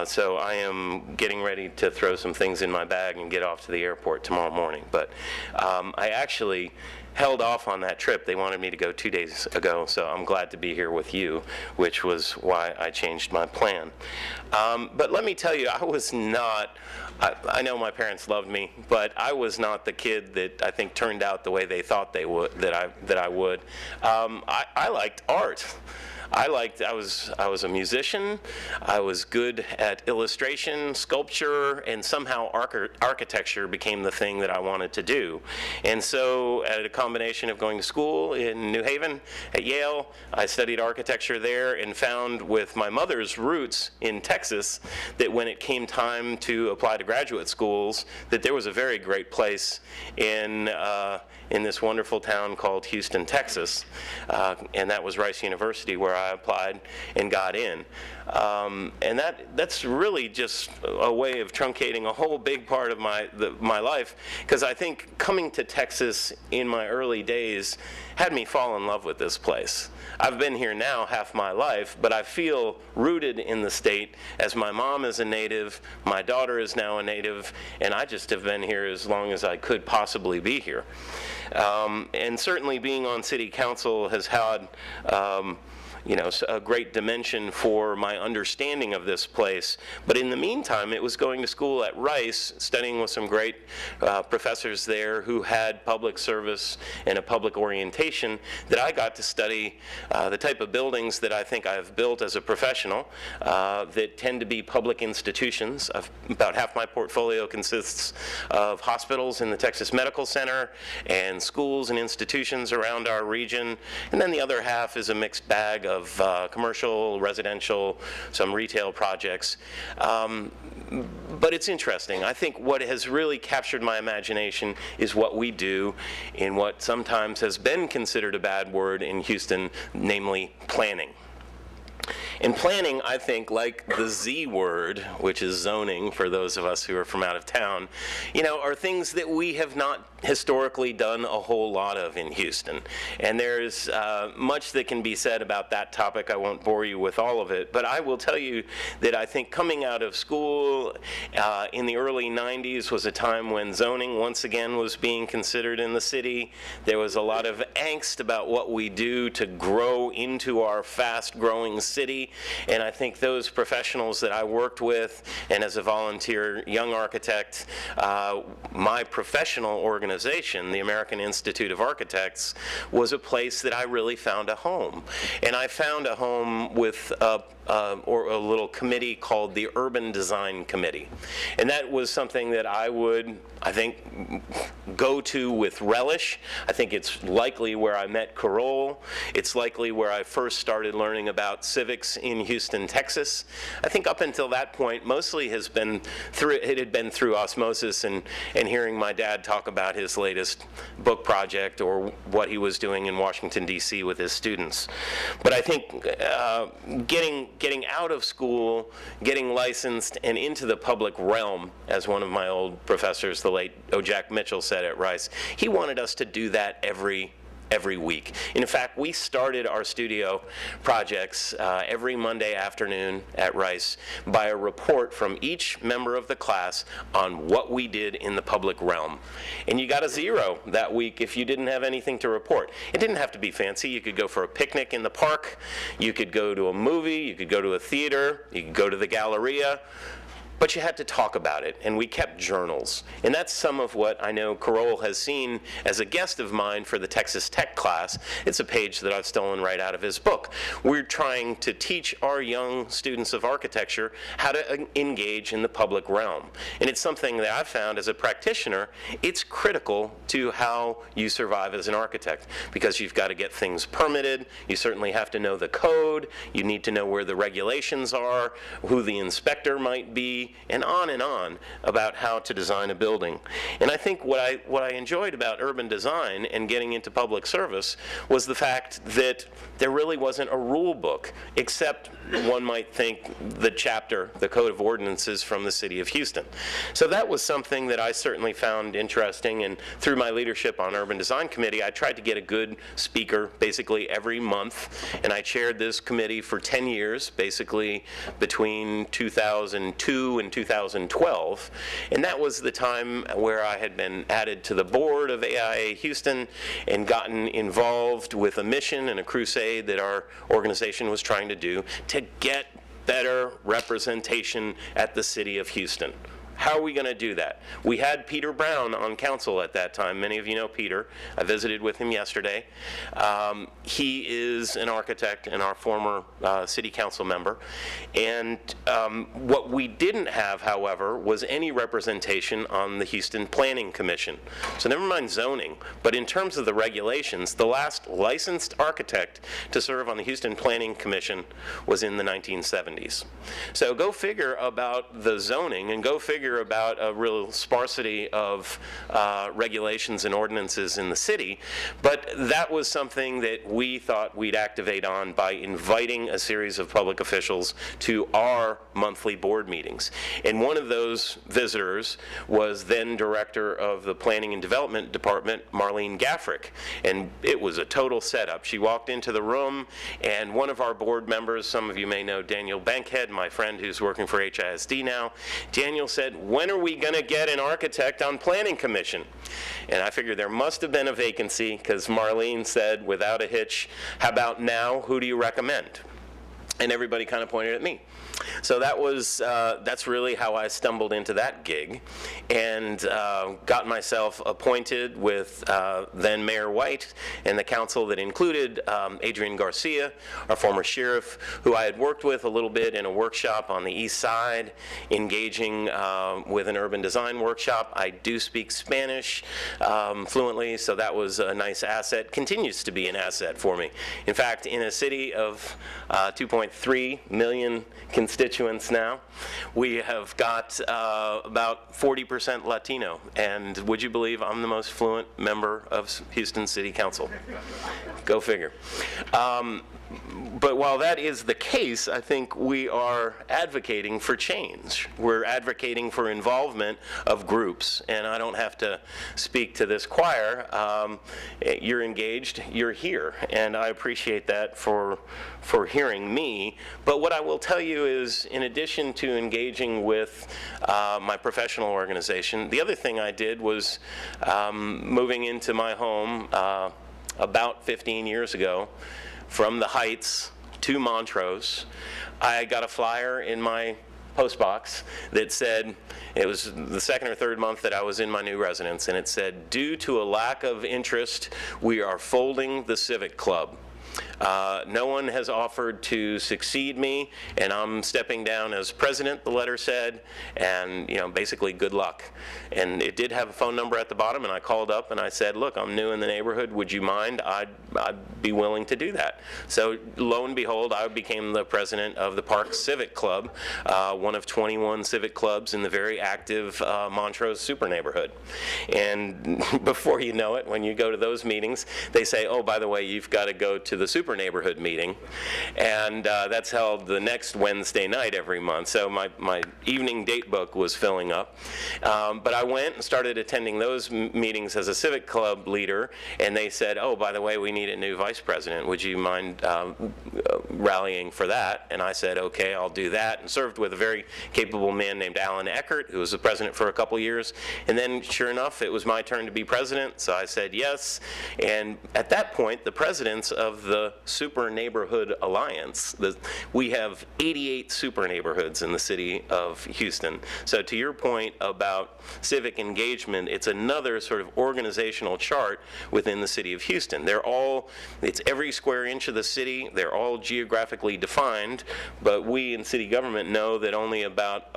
So I am getting ready to throw some things in my bag and get off to the airport tomorrow morning. But I actually held off on that trip. They wanted me to go 2 days ago, so I'm glad to be here with you, which was why I changed my plan. But let me tell you, I was not, I know my parents loved me, but I was not the kid that I think turned out the way they thought they would, that I would. I liked art. I was a musician. I was good at illustration, sculpture, and somehow architecture became the thing that I wanted to do. And so at a combination of going to school in New Haven at Yale, I studied architecture there and found with my mother's roots in Texas that when it came time to apply to graduate schools, that there was a very great place in this wonderful town called Houston, Texas, and that was Rice University, where I applied and got in. And that's really just a way of truncating a whole big part of my life, because I think coming to Texas in my early days had me fall in love with this place. I've been here now half my life, but I feel rooted in the state as my mom is a native, my daughter is now a native, and I just have been here as long as I could possibly be here. And certainly being on city council has had a great dimension for my understanding of this place. But in the meantime, it was going to school at Rice, studying with some great professors there who had public service and a public orientation, that I got to study the type of buildings that I think I've built as a professional that tend to be public institutions. About half my portfolio consists of hospitals in the Texas Medical Center and schools and institutions around our region. And then the other half is a mixed bag of commercial, residential, some retail projects. But it's interesting. I think what has really captured my imagination is what we do in what sometimes has been considered a bad word in Houston, namely planning. And planning, I think, like the Z word, which is zoning for those of us who are from out of town, are things that we have not historically done a whole lot of in Houston. And there's much that can be said about that topic. I won't bore you with all of it, but I will tell you that I think coming out of school in the early 90s was a time when zoning once again was being considered in the city. There was a lot of angst about what we do to grow into our fast-growing city. And I think those professionals that I worked with, and as a volunteer young architect, my professional organization, the American Institute of Architects, was a place that I really found a home. And I found a home with a little committee called the Urban Design Committee. And that was something that I would, I think, go to with relish. I think it's likely where I met Carol. It's likely where I first started learning about civics in Houston, Texas. I think up until that point, mostly it had been through osmosis and hearing my dad talk about his latest book project or what he was doing in Washington, D.C. with his students. But I think getting out of school, getting licensed, and into the public realm, as one of my old professors, the late O. Jack Mitchell, said at Rice, he wanted us to do that every week. In fact, we started our studio projects every Monday afternoon at Rice by a report from each member of the class on what we did in the public realm. And you got a 0 that week if you didn't have anything to report. It didn't have to be fancy. You could go for a picnic in the park, you could go to a movie, you could go to a theater, you could go to the Galleria. But you had to talk about it, and we kept journals. And that's some of what I know Carol has seen as a guest of mine for the Texas Tech class. It's a page that I've stolen right out of his book. We're trying to teach our young students of architecture how to engage in the public realm. And it's something that I've found as a practitioner, it's critical to how you survive as an architect, because you've got to get things permitted, you certainly have to know the code, you need to know where the regulations are, who the inspector might be, and on about how to design a building. And I think what I enjoyed about urban design and getting into public service was the fact that there really wasn't a rule book, except one might think the chapter, the Code of Ordinances from the City of Houston. So that was something that I certainly found interesting, and through my leadership on Urban Design Committee, I tried to get a good speaker basically every month, and I chaired this committee for 10 years, basically between 2002 and 2012, and that was the time where I had been added to the board of AIA Houston and gotten involved with a mission and a crusade that our organization was trying to do to get better representation at the City of Houston. How are we going to do that? We had Peter Brown on council at that time. Many of you know Peter. I visited with him yesterday. He is an architect and our former city council member. And what we didn't have, however, was any representation on the Houston Planning Commission. So never mind zoning, but in terms of the regulations, the last licensed architect to serve on the Houston Planning Commission was in the 1970s. So go figure about the zoning, and go figure about a real sparsity of regulations and ordinances in the city, but that was something that we thought we'd activate on by inviting a series of public officials to our monthly board meetings. And one of those visitors was then director of the Planning and Development Department, Marlene Gaffrick, and it was a total setup. She walked into the room, and one of our board members, some of you may know Daniel Bankhead, my friend who's working for HISD now, Daniel said, "When are we going to get an architect on Planning Commission?" And I figured there must have been a vacancy, because Marlene said, without a hitch, "How about now? Who do you recommend?" And everybody kind of pointed at me. So that was, that's really how I stumbled into that gig, and got myself appointed with then Mayor White and the council that included Adrian Garcia, our former sheriff, who I had worked with a little bit in a workshop on the east side, engaging with an urban design workshop. I do speak Spanish fluently, so that was a nice asset, continues to be an asset for me. In fact, in a city of 2.3 million constituents now, we have got about 40% Latino, and would you believe I'm the most fluent member of Houston City Council? Go figure. But while that is the case, I think we are advocating for change. We're advocating for involvement of groups, and I don't have to speak to this choir. You're engaged, you're here, and I appreciate that for hearing me. But what I will tell you is, in addition to engaging with my professional organization, the other thing I did was moving into my home about 15 years ago, from the Heights to Montrose. I got a flyer in my postbox that said, it was the second or third month that I was in my new residence, and it said, "Due to a lack of interest, we are folding the Civic Club. No one has offered to succeed me, and I'm stepping down as president, the letter said, and basically good luck. And it did have a phone number at the bottom, and I called up and I said, look, I'm new in the neighborhood, would you mind? I'd be willing to do that. So lo and behold, I became the president of the Park Civic Club, one of 21 civic clubs in the very active Montrose super neighborhood. And before you know it, when you go to those meetings, they say, oh, by the way, you've got to go to the super neighborhood meeting. And that's held the next Wednesday night every month. So my evening date book was filling up. But I went and started attending those meetings as a civic club leader, and they said, oh, by the way, we need a new vice president. Would you mind rallying for that? And I said, okay, I'll do that, and served with a very capable man named Alan Eckert, who was the president for a couple years. And then, sure enough, it was my turn to be president, so I said yes. And at that point, the presidents of the Super Neighborhood Alliance, we have 88 super neighborhoods in the city of Houston. So to your point about civic engagement, it's another sort of organizational chart within the city of Houston. It's every square inch of the city, they're all geographically defined, but we in city government know that only about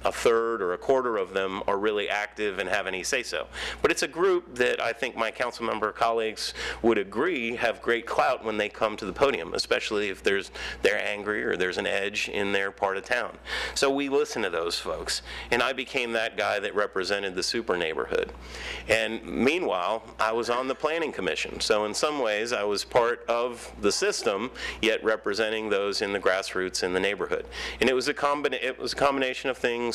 a third or a quarter of them are really active and have any say-so. But it's a group that I think my council member colleagues would agree have great clout when they come to the podium, especially if they're angry or there's an edge in their part of town. So we listen to those folks, and I became that guy that represented the super neighborhood. And meanwhile, I was on the planning commission, so in some ways I was part of the system, yet representing those in the grassroots in the neighborhood. And it was a combination of things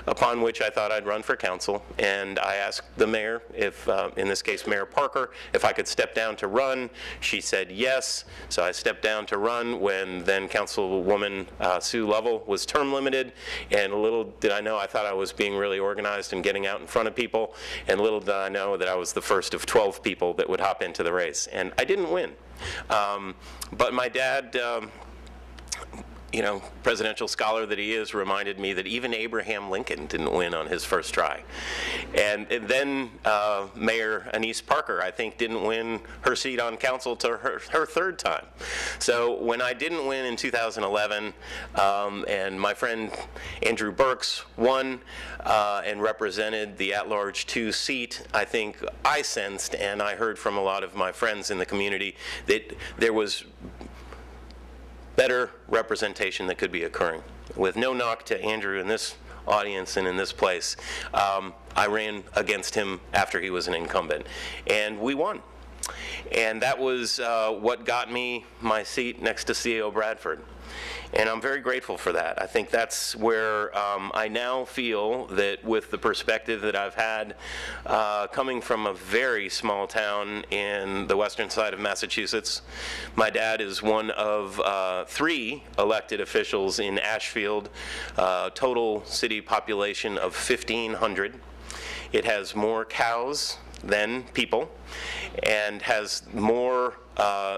upon which I thought I'd run for council, and I asked the mayor, if in this case Mayor Parker, if I could step down to run. She said yes, so I stepped down to run when then Councilwoman Sue Lovell was term limited, and little did I know, I thought I was being really organized and getting out in front of people, and little did I know that I was the first of 12 people that would hop into the race, and I didn't win. But my dad, presidential scholar that he is, reminded me that even Abraham Lincoln didn't win on his first try. And then Mayor Anise Parker, I think, didn't win her seat on council to her third time. So when I didn't win in 2011, and my friend Andrew Burks won and represented the at-large 2 seat, I think I sensed, and I heard from a lot of my friends in the community, that there was better representation that could be occurring. With no knock to Andrew in this audience and in this place, I ran against him after he was an incumbent, and we won. And that was what got me my seat next to C.O. Bradford. And I'm very grateful for that. I think that's where I now feel that with the perspective that I've had coming from a very small town in the western side of Massachusetts. My dad is one of 3 elected officials in Ashfield, total city population of 1,500. It has more cows than people and has more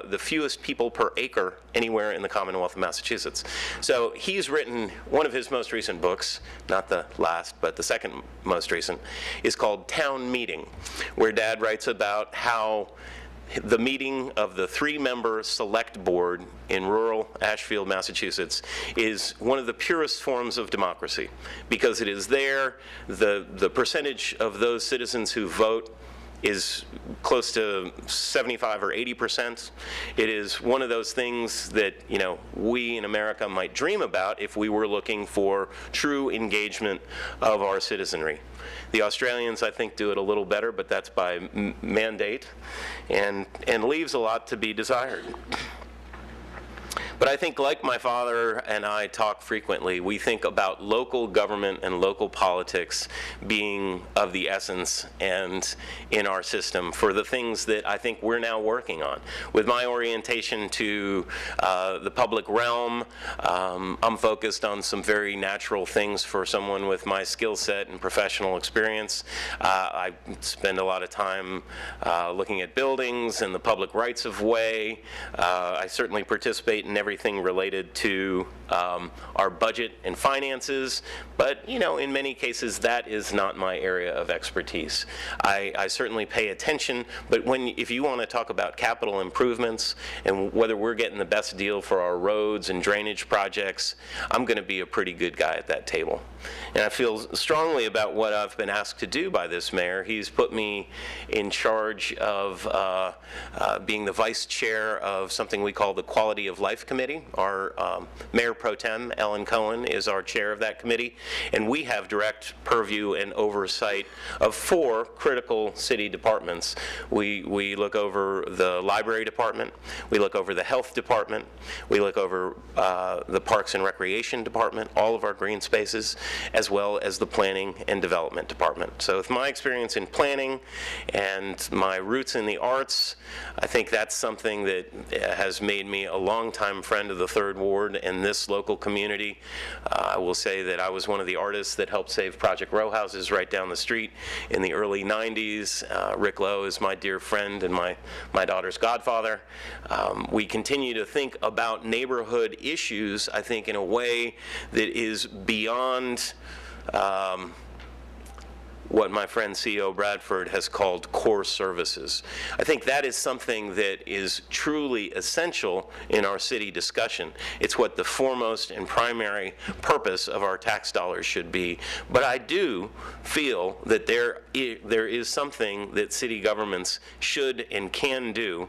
the fewest people per acre anywhere in the Commonwealth of Massachusetts. So he's written one of his most recent books, not the last, but the second most recent, is called Town Meeting, where Dad writes about how the meeting of the 3-member select board in rural Ashfield, Massachusetts, is one of the purest forms of democracy, because it is there, the percentage of those citizens who vote is close to 75 or 80%. It is one of those things that, we in America might dream about if we were looking for true engagement of our citizenry. The Australians, I think, do it a little better, but that's by mandate, and leaves a lot to be desired. But I think, like my father and I talk frequently, we think about local government and local politics being of the essence and in our system for the things that I think we're now working on. With my orientation to the public realm, I'm focused on some very natural things for someone with my skill set and professional experience. I spend a lot of time looking at buildings and the public rights of way. I certainly participate in every everything related to our budget and finances, but in many cases that is not my area of expertise. I certainly pay attention, but if you want to talk about capital improvements and whether we're getting the best deal for our roads and drainage projects, I'm going to be a pretty good guy at that table. And I feel strongly about what I've been asked to do by this mayor. He's put me in charge of being the vice chair of something we call the Quality of Life Committee. Our Mayor Pro Tem, Ellen Cohen, is our chair of that committee, and we have direct purview and oversight of 4 critical city departments. We look over the library department, we look over the health department, we look over the Parks and Recreation department, all of our green spaces, as well as the planning and development department. So with my experience in planning and my roots in the arts, I think that's something that has made me a longtime friend of the 3rd Ward and this local community. I will say that I was one of the artists that helped save Project Row Houses right down the street in the early 90s. Rick Lowe is my dear friend and my daughter's godfather. We continue to think about neighborhood issues, I think, in a way that is beyond what my friend C.O. Bradford has called core services. I think that is something that is truly essential in our city discussion. It's what the foremost and primary purpose of our tax dollars should be. But I do feel that there is something that city governments should and can do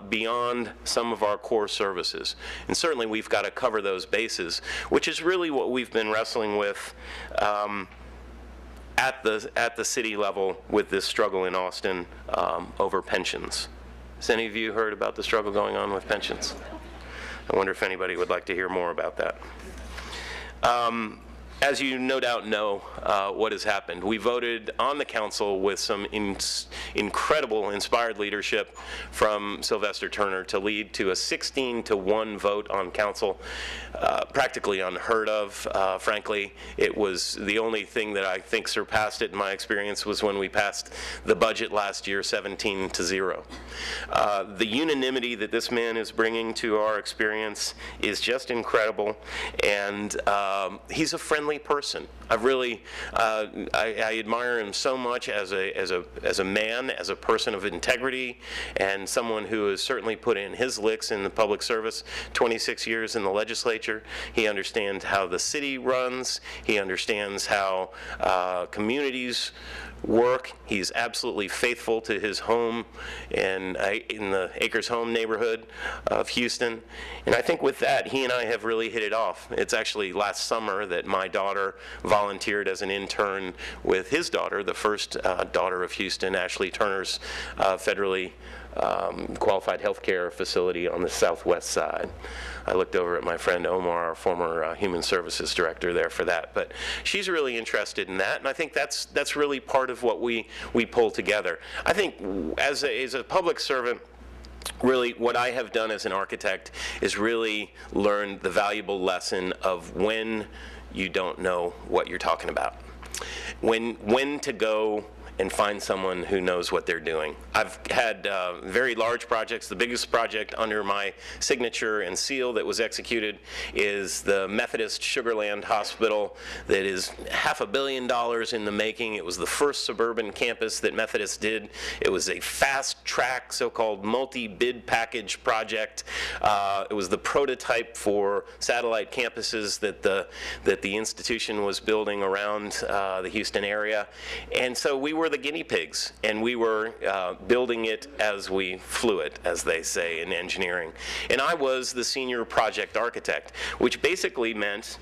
beyond some of our core services. And certainly we've got to cover those bases, which is really what we've been wrestling with at the city level with this struggle in Austin over pensions. Has any of you heard about the struggle going on with pensions? I wonder if anybody would like to hear more about that. As you no doubt know, what has happened. We voted on the council with some incredible, inspired leadership from Sylvester Turner to lead to a 16-to-1 vote on council, practically unheard of. Frankly, it was the only thing that I think surpassed it in my experience was when we passed the budget last year, 17-0. The unanimity that this man is bringing to our experience is just incredible, and he's a friendly person. I admire him so much as a man, as a person of integrity, and someone who has certainly put in his licks in the public service, 26 years in the legislature. He understands how the city runs. He understands how communities work. He's absolutely faithful to his home in the Acres Home neighborhood of Houston. And I think with that, he and I have really hit it off. It's actually last summer that my daughter volunteered as an intern with his daughter, the first daughter of Houston, Ashley Turner's federally qualified healthcare facility on the southwest side. I looked over at my friend Omar, our former human services director there for that, but she's really interested in that, and I think that's really part of what we pull together. I think as a public servant, really what I have done as an architect is really learn the valuable lesson of when you don't know what you're talking about, when to go and find someone who knows what they're doing. I've had very large projects. The biggest project under my signature and seal that was executed is the Methodist Sugar Land Hospital that is $500 million in the making. It was the first suburban campus that Methodist did. It was a fast-track, so-called multi-bid package project. It was the prototype for satellite campuses that the institution was building around the Houston area. And so we were the guinea pigs, and we were building it as we flew it, as they say in engineering. And I was the senior project architect, which basically meant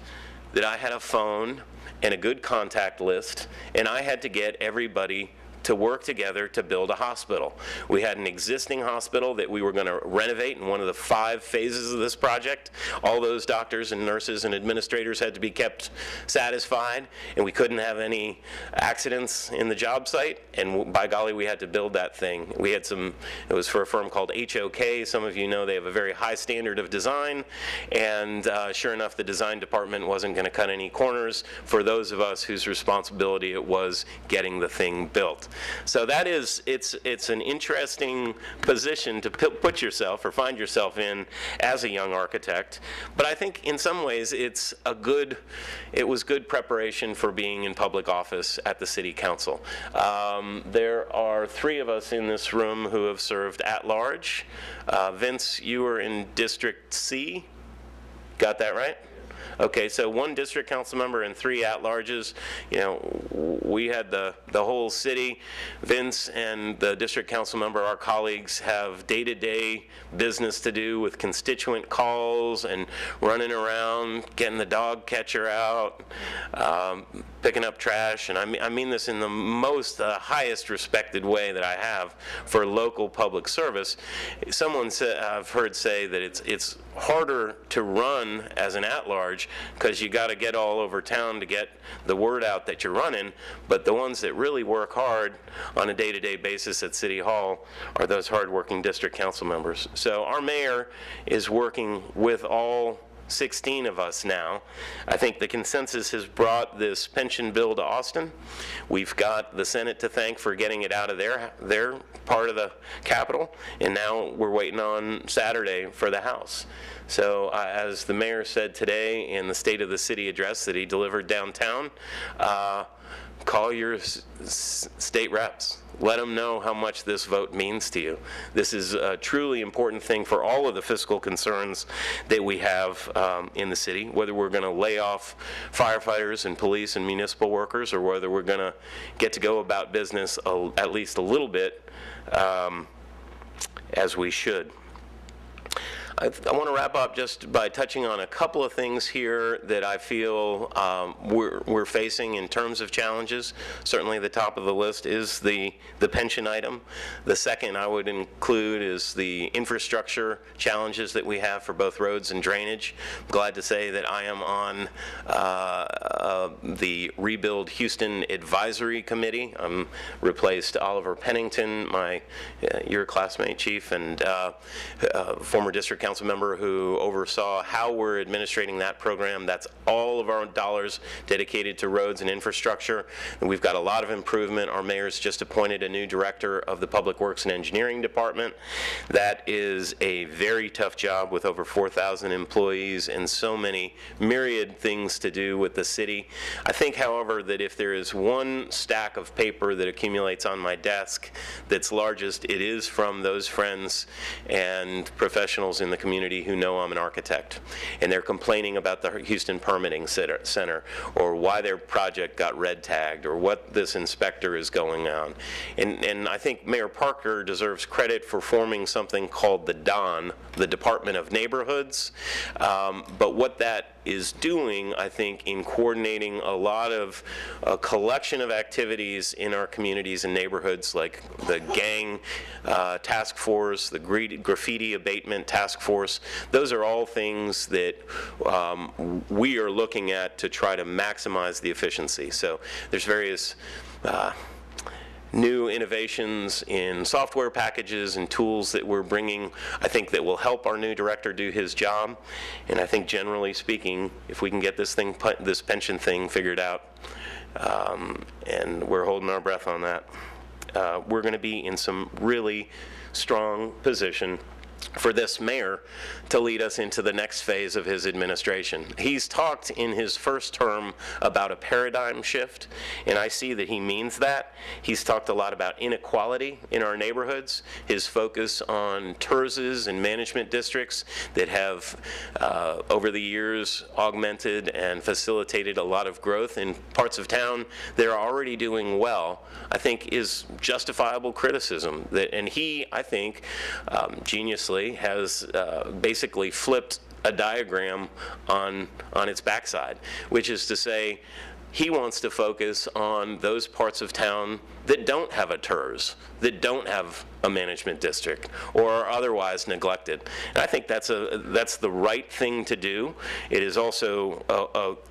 that I had a phone and a good contact list, and I had to get everybody to work together to build a hospital. We had an existing hospital that we were going to renovate in one of the 5 phases of this project. All those doctors and nurses and administrators had to be kept satisfied, and we couldn't have any accidents in the job site, and by golly, we had to build that thing. We had it was for a firm called HOK. Some of you know they have a very high standard of design, and sure enough, the design department wasn't going to cut any corners for those of us whose responsibility it was getting the thing built. So that is, it's an interesting position to put yourself or find yourself in as a young architect. But I think in some ways it was good preparation for being in public office at the City Council. There are 3 of us in this room who have served at large. Vince, you were in District C. Got that right? Okay, so 1 district council member and 3 at-larges. You know, we had the whole city. Vince and the district council member, our colleagues, have day-to-day business to do with constituent calls and running around, getting the dog catcher out, picking up trash. And I mean this in the most highest respected way that I have for local public service. Someone said, I've heard say that it's harder to run as an at-large because you got to get all over town to get the word out that you're running, but the ones that really work hard on a day-to-day basis at City Hall are those hard-working district council members. So our mayor is working with all 16 of us now. I think the consensus has brought this pension bill to Austin. We've got the Senate to thank for getting it out of their part of the Capitol, and now we're waiting on Saturday for the House. So as the mayor said today in the State of the City address that he delivered downtown, call your state reps. Let them know how much this vote means to you. This is a truly important thing for all of the fiscal concerns that we have in the city, whether we're going to lay off firefighters and police and municipal workers, or whether we're going to get to go about business at least a little bit as we should. I want to wrap up just by touching on a couple of things here that I feel we're facing in terms of challenges. Certainly the top of the list is the pension item. The second I would include is the infrastructure challenges that we have for both roads and drainage. I'm glad to say that I am on the Rebuild Houston Advisory Committee. I'm replaced Oliver Pennington, your classmate, Chief, and former district council member who oversaw how we're administrating that program. That's all of our dollars dedicated to roads and infrastructure. And we've got a lot of improvement. Our mayor's just appointed a new director of the Public Works and Engineering Department. That is a very tough job with over 4,000 employees and so many myriad things to do with the city. I think, however, that if there is one stack of paper that accumulates on my desk that's largest, it is from those friends and professionals in the community who know I'm an architect, and they're complaining about the Houston Permitting Center, or why their project got red tagged, or what this inspector is going on. And I think Mayor Parker deserves credit for forming something called the DON, the Department of Neighborhoods. But what that is doing, I think, in coordinating a lot of a collection of activities in our communities and neighborhoods, like the gang task force, the graffiti abatement task force. Those are all things that we are looking at to try to maximize the efficiency. So there's various new innovations in software packages and tools that we're bringing, I think, that will help our new director do his job. And I think, generally speaking, if we can get this pension thing figured out, and we're holding our breath on that, we're going to be in some really strong position for this mayor to lead us into the next phase of his administration. He's talked in his first term about a paradigm shift, and I see that he means that. He's talked a lot about inequality in our neighborhoods, his focus on TERSs and management districts that have, over the years, augmented and facilitated a lot of growth in parts of town that are already doing well, I think is justifiable criticism. And he, I think, geniusly has basically flipped a diagram on its backside, which is to say he wants to focus on those parts of town that don't have a TERS, that don't have a management district or are otherwise neglected. And I think that's the right thing to do. It is also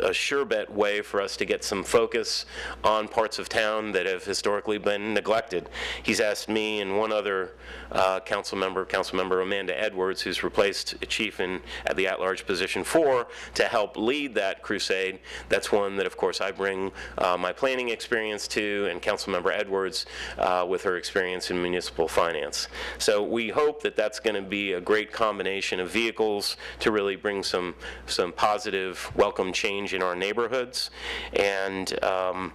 a sure bet way for us to get some focus on parts of town that have historically been neglected. He's asked me and one other council member Amanda Edwards, who's replaced Chief at the at-large position 4, to help lead that crusade. That's one that, of course, I bring my planning experience to, and Councilmember Edwards with her experience in municipal finance. So we hope that that's going to be a great combination of vehicles to really bring some positive, welcome change in our neighborhoods. And I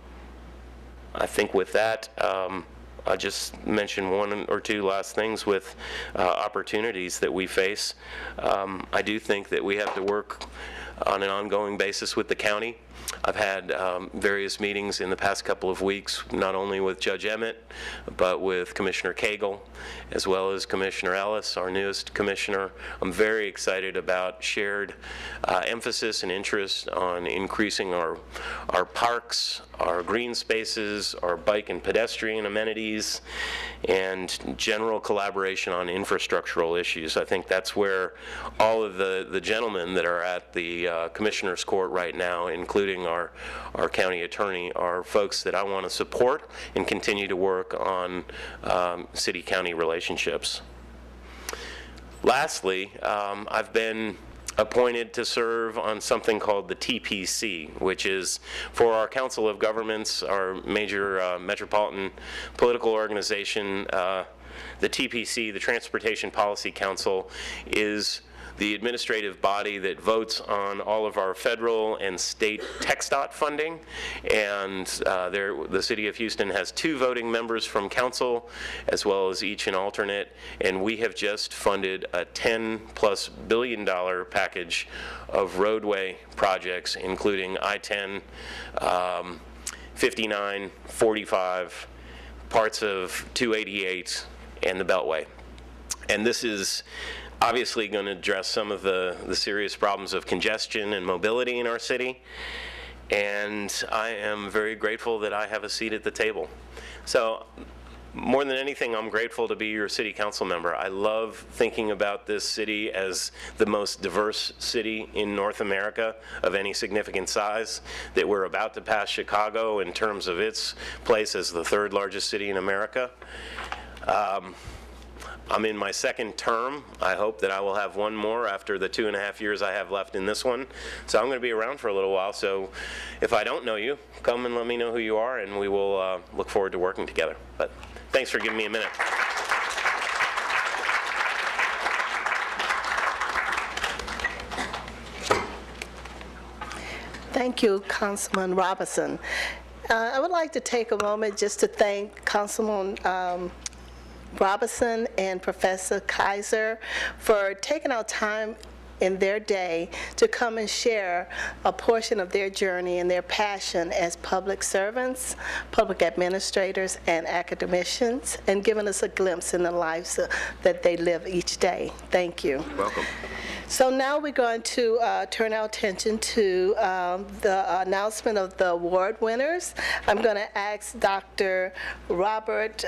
think with that, I'll just mention one or two last things with opportunities that we face. I do think that we have to work on an ongoing basis with the county. I've had various meetings in the past couple of weeks, not only with Judge Emmett, but with Commissioner Cagle, as well as Commissioner Ellis, our newest commissioner. I'm very excited about shared emphasis and interest on increasing our parks, our green spaces, our bike and pedestrian amenities, and general collaboration on infrastructural issues. I think that's where all of the gentlemen that are at the Commissioner's Court right now, including our county attorney, are folks that I want to support and continue to work on city-county relationships. Lastly, I've been appointed to serve on something called the TPC, which is for our Council of Governments, our major metropolitan political organization. The TPC, the Transportation Policy Council, is the administrative body that votes on all of our federal and state TxDOT funding, and the City of Houston has 2 voting members from council, as well as each an alternate, and we have just funded a $10+ billion package of roadway projects, including I-10, 59, 45, parts of 288, and the Beltway. And this is obviously going to address some of the serious problems of congestion and mobility in our city, and I am very grateful that I have a seat at the table. So more than anything, I'm grateful to be your city council member. I love thinking about this city as the most diverse city in North America of any significant size, that we're about to pass Chicago in terms of its place as the 3rd largest city in America. I'm in my 2nd term. I hope that I will have one more after the 2.5 years I have left in this one. So I'm going to be around for a little while. So if I don't know you, come and let me know who you are, and we will look forward to working together. But thanks for giving me a minute. Thank you, Councilman Robinson. I would like to take a moment just to thank Councilman Robinson and Professor Kaiser for taking our time in their day to come and share a portion of their journey and their passion as public servants, public administrators, and academicians, and giving us a glimpse in the lives that they live each day. Thank you. You're welcome. So now we're going to turn our attention to the announcement of the award winners. I'm going to ask Dr. Robert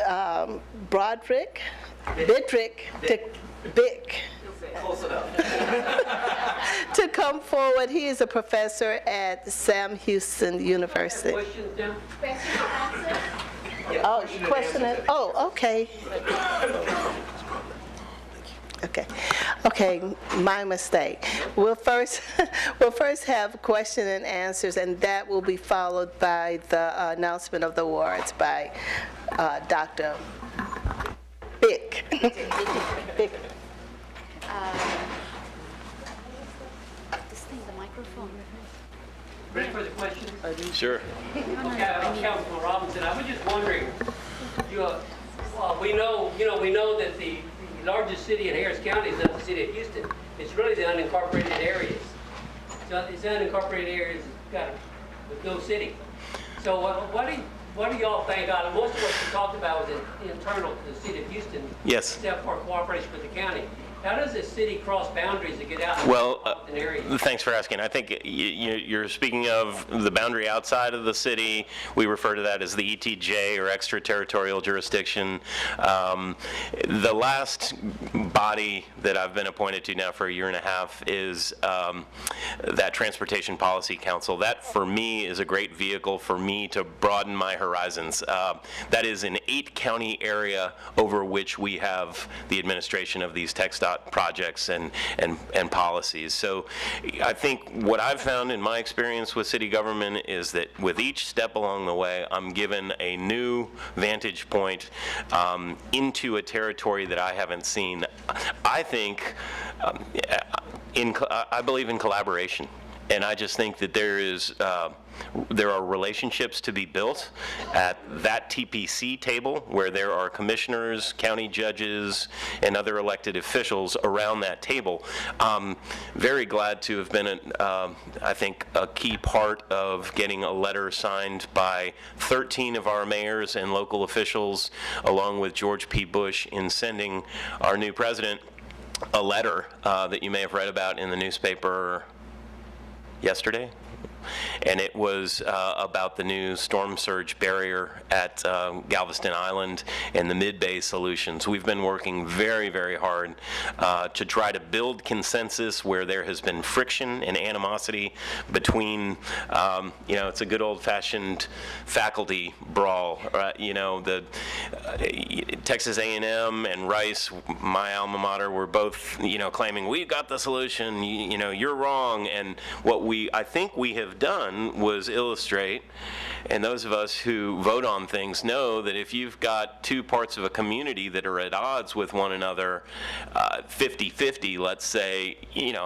Bidrick to come forward. He is a professor at Sam Houston University. Oh, question it. Oh, okay. Okay, my mistake. We'll first have question and answers, and that will be followed by the announcement of the awards by Dr. Bick. Bick. This thing, the microphone. Ready for the question? Sure. Okay, Councilman Robinson, I was just wondering, we know that the largest city in Harris County is not the city of Houston. It's really the unincorporated areas. So it's unincorporated areas with no city. So what do y'all think? Most of what you talked about was internal to the city of Houston. Yes. Except for cooperation with the county. How does a city cross boundaries to get out Well, of an area? thanks for asking. I think you're speaking of the boundary outside of the city. We refer to that as the ETJ, or extraterritorial jurisdiction. The last body that I've been appointed to now for a year and a half is that Transportation Policy Council. That, for me, is a great vehicle for me to broaden my horizons. That is an 8-county area over which we have the administration of these TxDOT projects and policies. So I think what I've found in my experience with city government is that with each step along the way, I'm given a new vantage point into a territory that I haven't seen. I think, I believe in collaboration. And I just think that there are relationships to be built at that TPC table, where there are commissioners, county judges, and other elected officials around that table. Very glad to have been, I think, a key part of getting a letter signed by 13 of our mayors and local officials, along with George P. Bush, in sending our new president a letter that you may have read about in the newspaper yesterday. And it was about the new storm surge barrier at Galveston Island and the mid-bay solutions. We've been working very, very hard to try to build consensus where there has been friction and animosity between, it's a good old-fashioned faculty brawl. The Texas A&M and Rice, my alma mater, were both, claiming we've got the solution. You're wrong. And what I think we have done was illustrate, and those of us who vote on things know that if you've got two parts of a community that are at odds with one another, 50-50, let's say,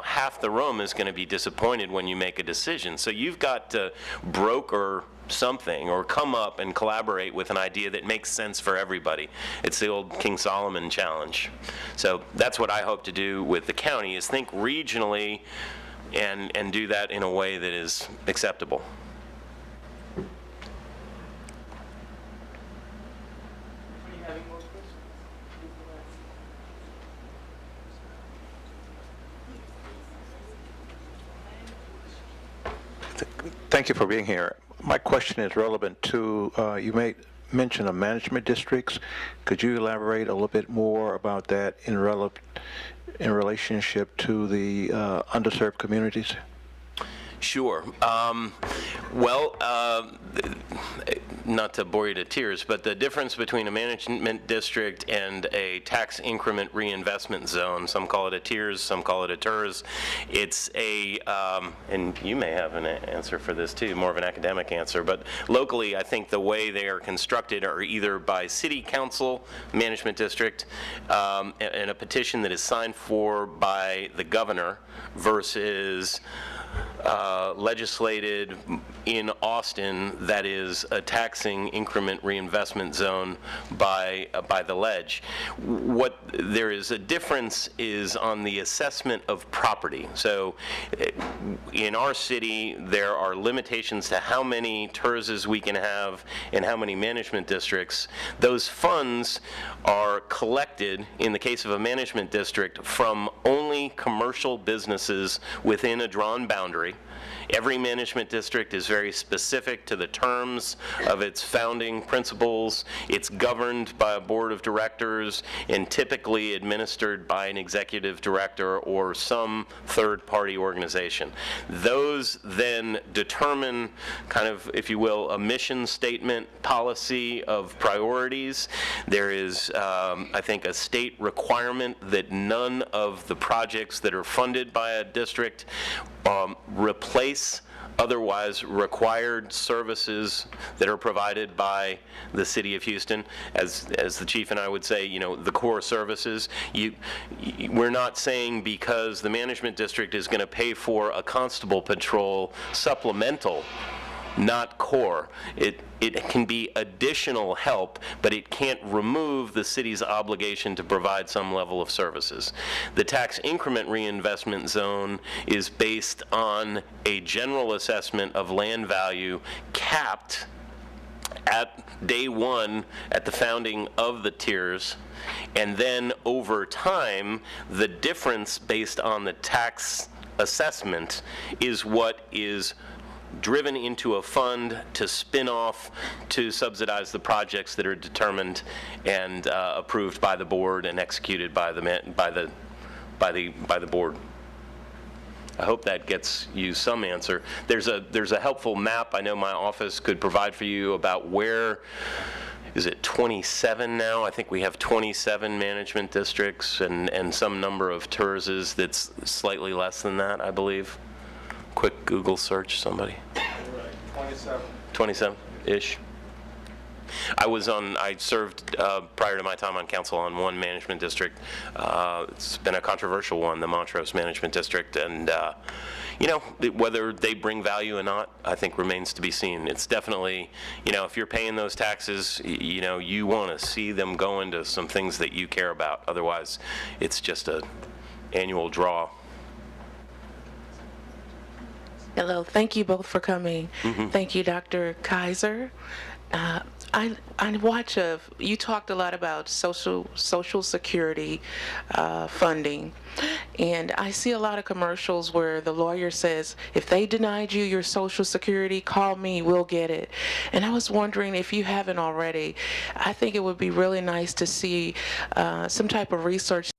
half the room is going to be disappointed when you make a decision. So you've got to broker something or come up and collaborate with an idea that makes sense for everybody. It's the old King Solomon challenge. So that's what I hope to do with the county, is think regionally and do that in a way that is acceptable. Thank you for being here. My question is relevant to, you made mention of management districts. Could you elaborate a little bit more about that in relationship to the underserved communities? Sure. Not to bore you to tears, but the difference between a management district and a tax increment reinvestment zone, some call it a TIRS, some call it a TERS, it's and you may have an answer for this too, more of an academic answer, but locally I think the way they are constructed are either by city council management district and a petition that is signed for by the governor versus legislated in Austin that is a taxing increment reinvestment zone by the ledge. What there is a difference is on the assessment of property. So in our city there are limitations to how many TERSs we can have and how many management districts. Those funds are collected, in the case of a management district, from only commercial businesses within a drawn boundary. Every management district is very specific to the terms of its founding principles. It's governed by a board of directors and typically administered by an executive director or some third-party organization. Those then determine kind of, if you will, a mission statement policy of priorities. There is, I think, a state requirement that none of the projects that are funded by a district replace otherwise required services that are provided by the city of Houston. As the chief and I would say, the core services. We're not saying because the management district is going to pay for a constable patrol supplemental, not core. It can be additional help, but it can't remove the city's obligation to provide some level of services. The tax increment reinvestment zone is based on a general assessment of land value capped at day one at the founding of the tiers, and then over time, the difference based on the tax assessment is what is driven into a fund to spin off to subsidize the projects that are determined and approved by the board and executed by the board. I hope that gets you some answer. There's a helpful map I know my office could provide for you about where, is it 27 now? I think we have 27 management districts and some number of TERSs that's slightly less than that, I believe. Quick Google search, somebody. 27. 27-ish. I served prior to my time on council on one management district. It's been a controversial one, the Montrose Management District, and whether they bring value or not, I think remains to be seen. It's definitely, if you're paying those taxes, you want to see them go into some things that you care about. Otherwise, it's just an annual draw. Hello, thank you both for coming. Thank you, Dr. Kaiser. I watch you talked a lot about social security funding, and I see a lot of commercials where the lawyer says, if they denied you your social security, call me, we'll get it. And I was wondering if you haven't already, I think it would be really nice to see some type of research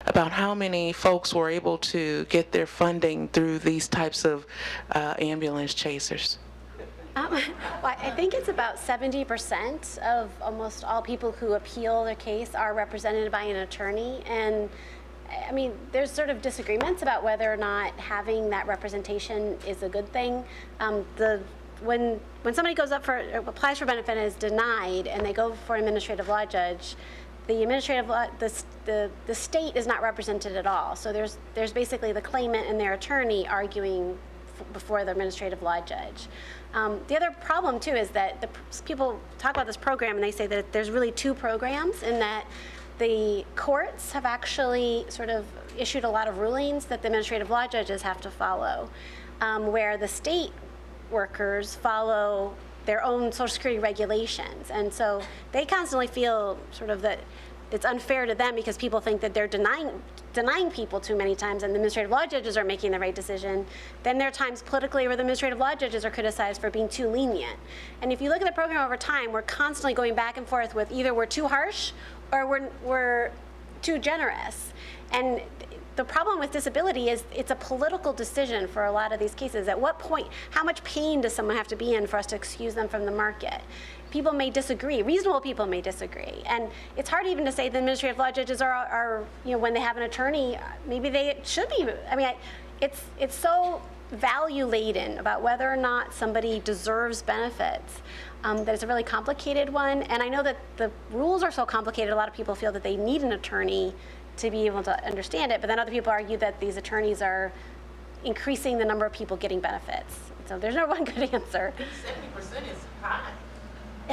about how many folks were able to get their funding through these types of ambulance chasers. Well, I think it's about 70% of almost all people who appeal their case are represented by an attorney. And I mean, there's sort of disagreements about whether or not having that representation is a good thing. When somebody applies for benefit and is denied, and they go for an administrative law judge, the administrative law, the state is not represented at all. So there's basically the claimant and their attorney arguing before the administrative law judge. The other problem too is that people talk about this program and they say that there's really two programs, in that the courts have actually sort of issued a lot of rulings that the administrative law judges have to follow, where the state workers follow their own Social Security regulations. And so they constantly feel sort of that it's unfair to them because people think that they're denying people too many times, and the administrative law judges are making the right decision. Then there are times politically where the administrative law judges are criticized for being too lenient. And if you look at the program over time, we're constantly going back and forth with either we're too harsh or we're too generous. And the problem with disability is it's a political decision for a lot of these cases. At what point, how much pain does someone have to be in for us to excuse them from the market? People may disagree, reasonable people may disagree. And it's hard even to say the administrative law judges are when they have an attorney, maybe they should be. I mean, it's so value laden about whether or not somebody deserves benefits that it's a really complicated one. And I know that the rules are so complicated, a lot of people feel that they need an attorney to be able to understand it, but then other people argue that these attorneys are increasing the number of people getting benefits. So there's no one good answer. 70% is high.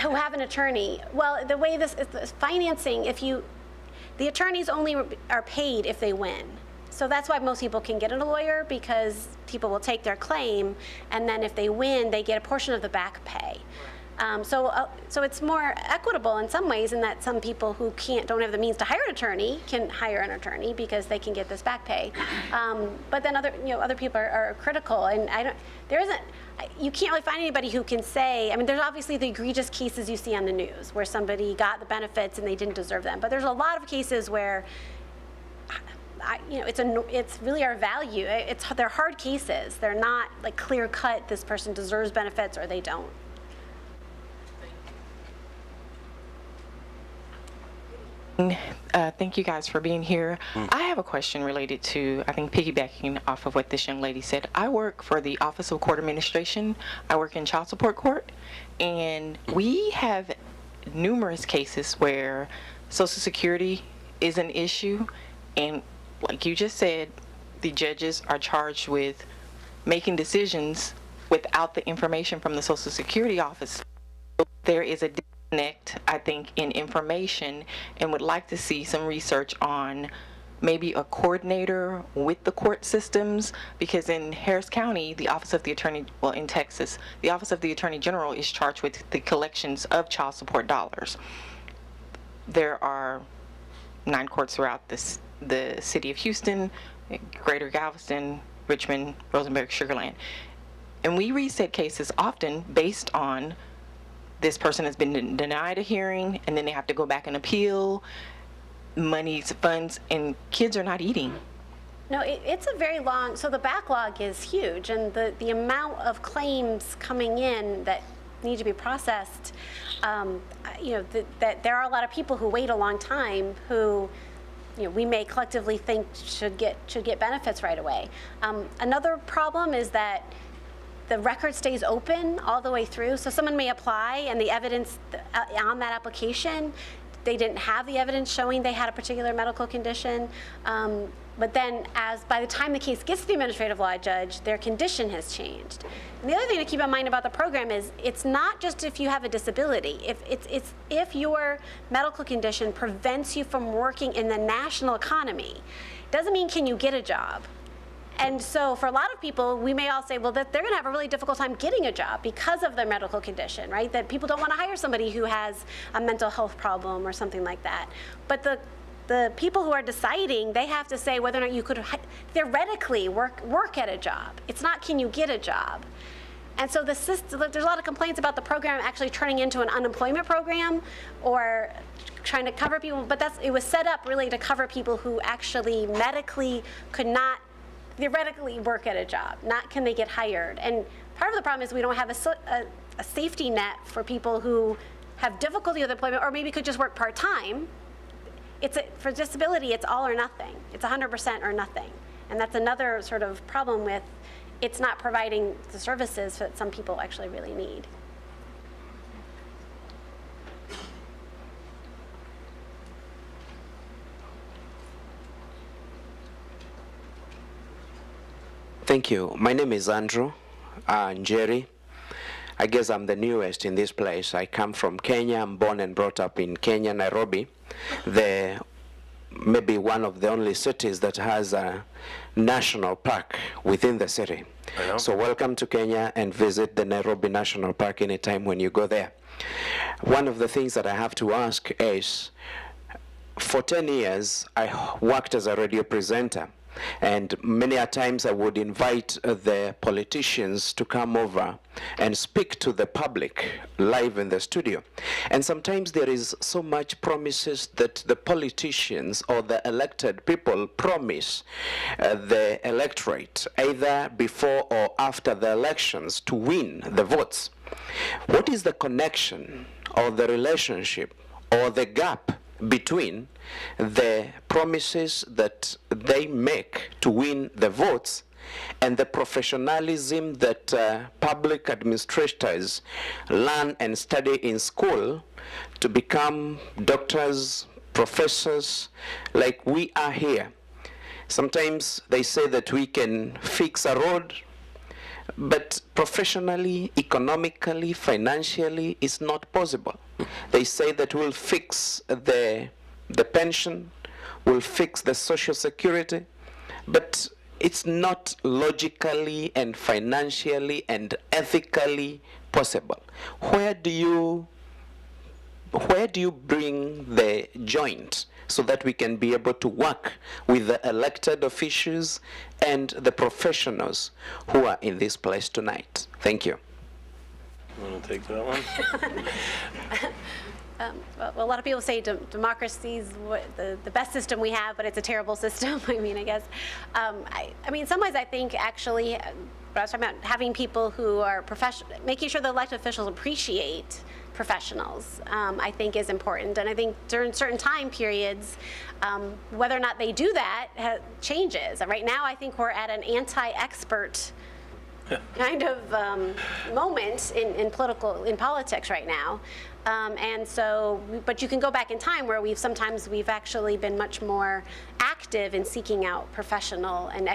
Who have an attorney. Well, the way this is financing, the attorneys only are paid if they win. So that's why most people can get a lawyer, because people will take their claim, and then if they win, they get a portion of the back pay. So it's more equitable in some ways, in that some people who don't have the means to hire an attorney can hire an attorney because they can get this back pay. But then other people are critical, and you can't really find anybody who can say, I mean, there's obviously the egregious cases you see on the news where somebody got the benefits and they didn't deserve them. But there's a lot of cases where it's really our value. They're hard cases. They're not like clear cut, this person deserves benefits or they don't. Thank you guys for being here. I have a question related to, I think, piggybacking off of what this young lady said. I work for the Office of Court Administration. I work in child support court, and we have numerous cases where Social Security is an issue, and like you just said, the judges are charged with making decisions without the information from the Social Security office. There is a disconnect, I think, in information, and would like to see some research on maybe a coordinator with the court systems, because in Harris County, the Office of the Attorney, well, in Texas, the Office of the Attorney General is charged with the collections of child support dollars. There are 9 courts throughout the city of Houston, Greater Galveston, Richmond, Rosenberg, Sugar Land. And we reset cases often based on this person has been denied a hearing, and then they have to go back and appeal, monies, funds, and kids are not eating. No, it's a very long, so the backlog is huge, and the amount of claims coming in that need to be processed, that there are a lot of people who wait a long time who, we may collectively think should get benefits right away. Another problem is that the record stays open all the way through. So someone may apply, and the evidence on that application, they didn't have the evidence showing they had a particular medical condition. But then by the time the case gets to the administrative law judge, their condition has changed. And the other thing to keep in mind about the program is it's not just if you have a disability. If your medical condition prevents you from working in the national economy, doesn't mean can you get a job. And so for a lot of people, we may all say, well, that they're going to have a really difficult time getting a job because of their medical condition, right? That people don't want to hire somebody who has a mental health problem or something like that. But the people who are deciding, they have to say whether or not you could theoretically work at a job. It's not can you get a job. And so there's a lot of complaints about the program actually turning into an unemployment program or trying to cover people, but it was set up really to cover people who actually medically could not theoretically work at a job, not can they get hired. And part of the problem is we don't have a safety net for people who have difficulty with employment or maybe could just work part-time. For disability, it's all or nothing. It's 100% or nothing. And that's another sort of problem with it's not providing the services that some people actually really need. Thank you. My name is Andrew Njeri. I guess I'm the newest in this place. I come from Kenya. I'm born and brought up in Kenya, Nairobi. Maybe one of the only cities that has a national park within the city. So welcome to Kenya and visit the Nairobi National Park anytime when you go there. One of the things that I have to ask is, for 10 years, I worked as a radio presenter. And many a times I would invite the politicians to come over and speak to the public live in the studio. And sometimes there is so much promises that the politicians or the elected people promise the electorate either before or after the elections to win the votes. What is the connection or the relationship or the gap between the promises that they make to win the votes and the professionalism that public administrators learn and study in school to become doctors, professors, like we are here? Sometimes they say that we can fix a road, but professionally, economically, financially, it's not possible. They say that we'll fix the pension, we'll fix the social security, but it's not logically and financially and ethically possible. Where do you bring the joint so that we can be able to work with the elected officials and the professionals who are in this place tonight? Thank you. You want to take that one? Well, a lot of people say democracy is the best system we have, but it's a terrible system. I mean, I guess. I mean, in some ways, I think actually, what I was talking about, having people who are professional, making sure the elected officials appreciate professionals, I think is important. And I think during certain time periods, whether or not they do that changes. Right now, I think we're at an anti-expert kind of moment in politics right now. And so, but you can go back in time where we've actually been much more active in seeking out professional and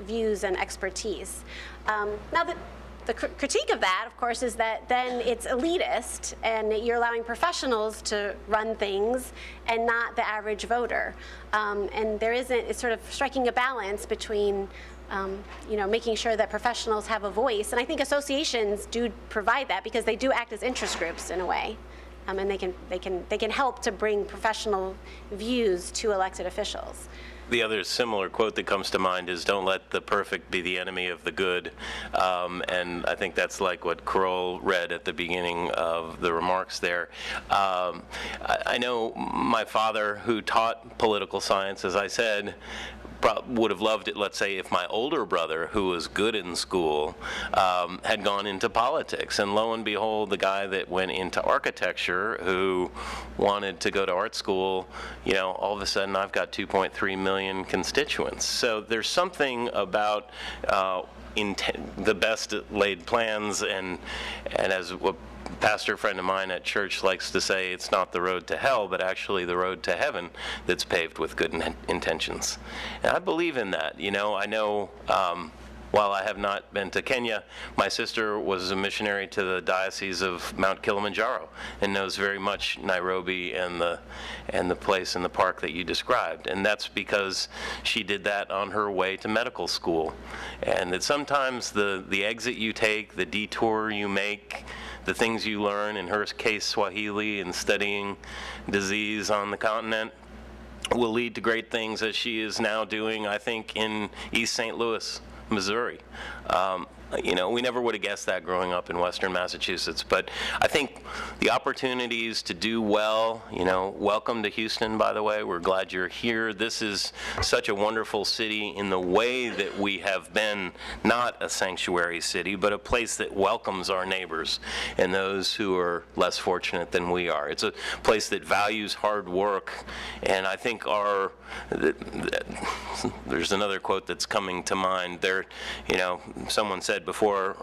views and expertise. Now, the critique of that, of course, is that then it's elitist and you're allowing professionals to run things and not the average voter. And there isn't, it's sort of striking a balance between making sure that professionals have a voice. And I think associations do provide that because they do act as interest groups in a way. And they can help to bring professional views to elected officials. The other similar quote that comes to mind is, "Don't let the perfect be the enemy of the good." And I think that's like what Carol read at the beginning of the remarks there. I know my father, who taught political science, as I said, would have loved it, let's say, if my older brother, who was good in school, had gone into politics. And lo and behold, the guy that went into architecture, who wanted to go to art school, all of a sudden I've got 2.3 million constituents. So there's something about the best laid plans, and as a pastor friend of mine at church likes to say, it's not the road to hell, but actually the road to heaven that's paved with good intentions. And I believe in that. I know while I have not been to Kenya, my sister was a missionary to the Diocese of Mount Kilimanjaro and knows very much Nairobi and the place in the park that you described. And that's because she did that on her way to medical school. And that sometimes the exit you take, the detour you make, the things you learn, in her case Swahili and studying disease on the continent, will lead to great things, as she is now doing, I think, in East St. Louis, Missouri. We never would have guessed that growing up in Western Massachusetts, but I think the opportunities to do well, welcome to Houston, by the way. We're glad you're here. This is such a wonderful city in the way that we have been not a sanctuary city, but a place that welcomes our neighbors and those who are less fortunate than we are. It's a place that values hard work, and I think there's another quote that's coming to mind. Someone said before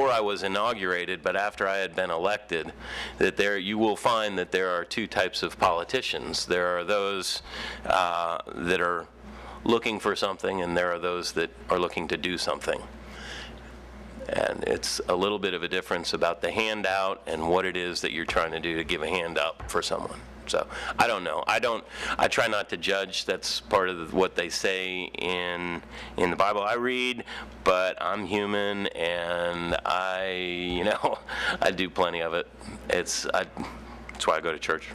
I was inaugurated, but after I had been elected, that you will find that there are two types of politicians. There are those that are looking for something, and there are those that are looking to do something. And it's a little bit of a difference about the handout and what it is that you're trying to do to give a hand up for someone. So I don't know. I try not to judge. That's part of what they say in the Bible I read, but I'm human, and I do plenty of it. That's why I go to church.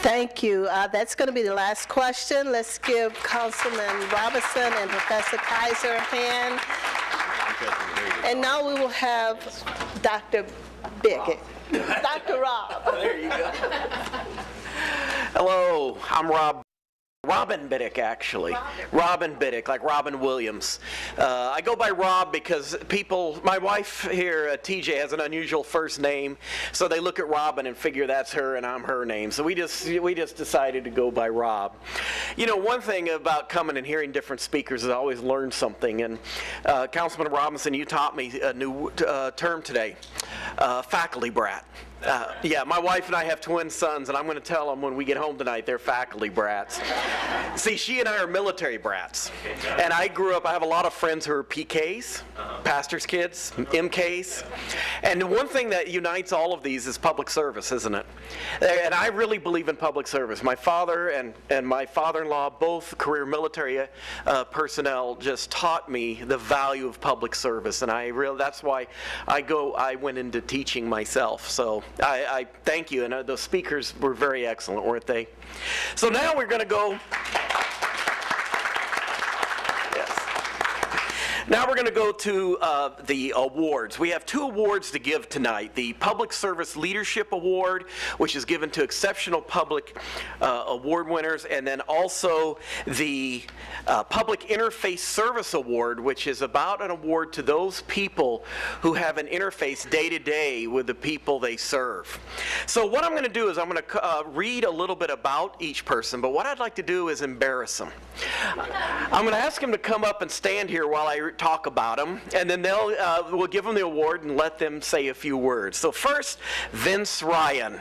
Thank you. That's going to be the last question. Let's give Councilman Robinson and Professor Kaiser a hand. And now we will have Dr. Biggett. Dr. Rob. There you go. Hello, I'm Robin Biddick, actually. Robin Biddick, like Robin Williams. I go by Rob because my wife here, TJ, has an unusual first name, so they look at Robin and figure that's her and I'm her name. So we just decided to go by Rob. One thing about coming and hearing different speakers is I always learn something. And Councilman Robinson, you taught me a new term today, faculty brat. Yeah, my wife and I have twin sons, and I'm going to tell them when we get home tonight they're faculty brats. See, she and I are military brats. And I have a lot of friends who are PKs, pastors' kids, MKs. And the one thing that unites all of these is public service, isn't it? And I really believe in public service. My father and my father-in-law, both career military personnel, just taught me the value of public service. And that's why I went into teaching myself. So I thank you, and the speakers were very excellent, weren't they? So now we're going to go. Now we're going to go to the awards. We have two awards to give tonight. The Public Service Leadership Award, which is given to exceptional public award winners, and then also the Public Interface Service Award, which is about an award to those people who have an interface day to day with the people they serve. So what I'm going to do is I'm going to read a little bit about each person, but what I'd like to do is embarrass them. I'm going to ask them to come up and stand here while I talk about them, and then we'll give them the award and let them say a few words. So first, Vince Ryan.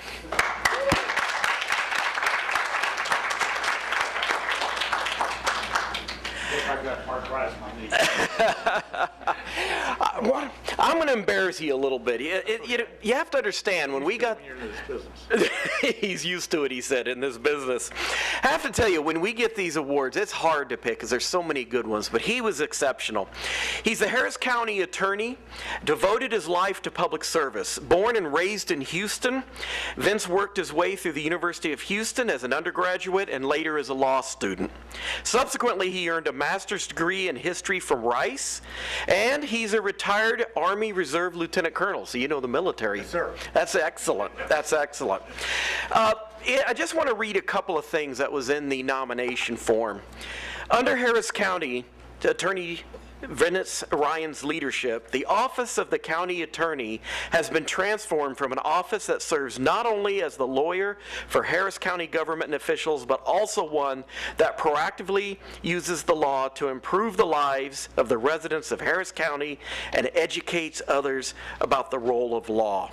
I'm going to embarrass you a little bit. You have to understand, when we got... He's used to it, he said, in this business. I have to tell you, when we get these awards, it's hard to pick because there's so many good ones, but he was exceptional. He's the Harris County attorney, devoted his life to public service. Born and raised in Houston, Vince worked his way through the University of Houston as an undergraduate and later as a law student. Subsequently, he earned a master's degree in history from Rice, and he's a retired Army Reserve Lieutenant Colonel, so you know the military. Yes, sir. That's excellent. That's excellent. I just want to read a couple of things that was in the nomination form. Under Harris County Attorney Venice Ryan's leadership, the office of the county attorney has been transformed from an office that serves not only as the lawyer for Harris County government and officials, but also one that proactively uses the law to improve the lives of the residents of Harris County and educates others about the role of law.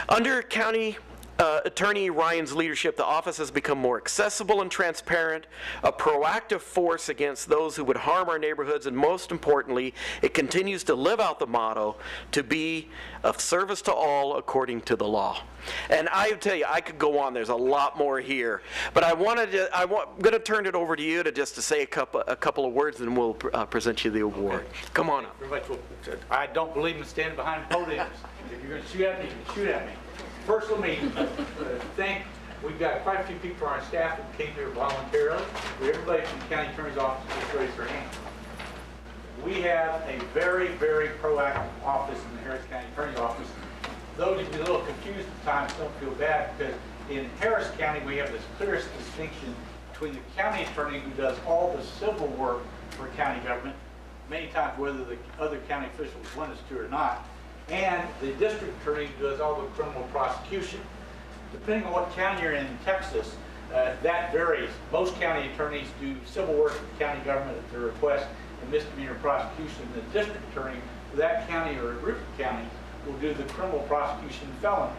Under County Attorney Ryan's leadership, the office has become more accessible and transparent, a proactive force against those who would harm our neighborhoods, and most importantly, it continues to live out the motto, to be of service to all according to the law. And I tell you, I could go on. There's a lot more here, but I'm going to turn it over to you to say a couple of words, and we'll present you the award. Okay. Come on up. I don't believe in standing behind podiums. If you're going to shoot at me, you can shoot at me. First, let me we've got quite a few people on our staff that came here voluntarily. Everybody from the county attorney's office just raised their hand. We have a very, very proactive office in the Harris County attorney's office. Those who get a little confused at times don't feel bad, because in Harris County we have this clearest distinction between the county attorney, who does all the civil work for county government, many times whether the other county officials want us to or not, and the district attorney does all the criminal prosecution. Depending on what county you're in Texas, that varies. Most county attorneys do civil work for the county government at their request and misdemeanor prosecution. The district attorney for that county or a group of counties will do the criminal prosecution and felonies.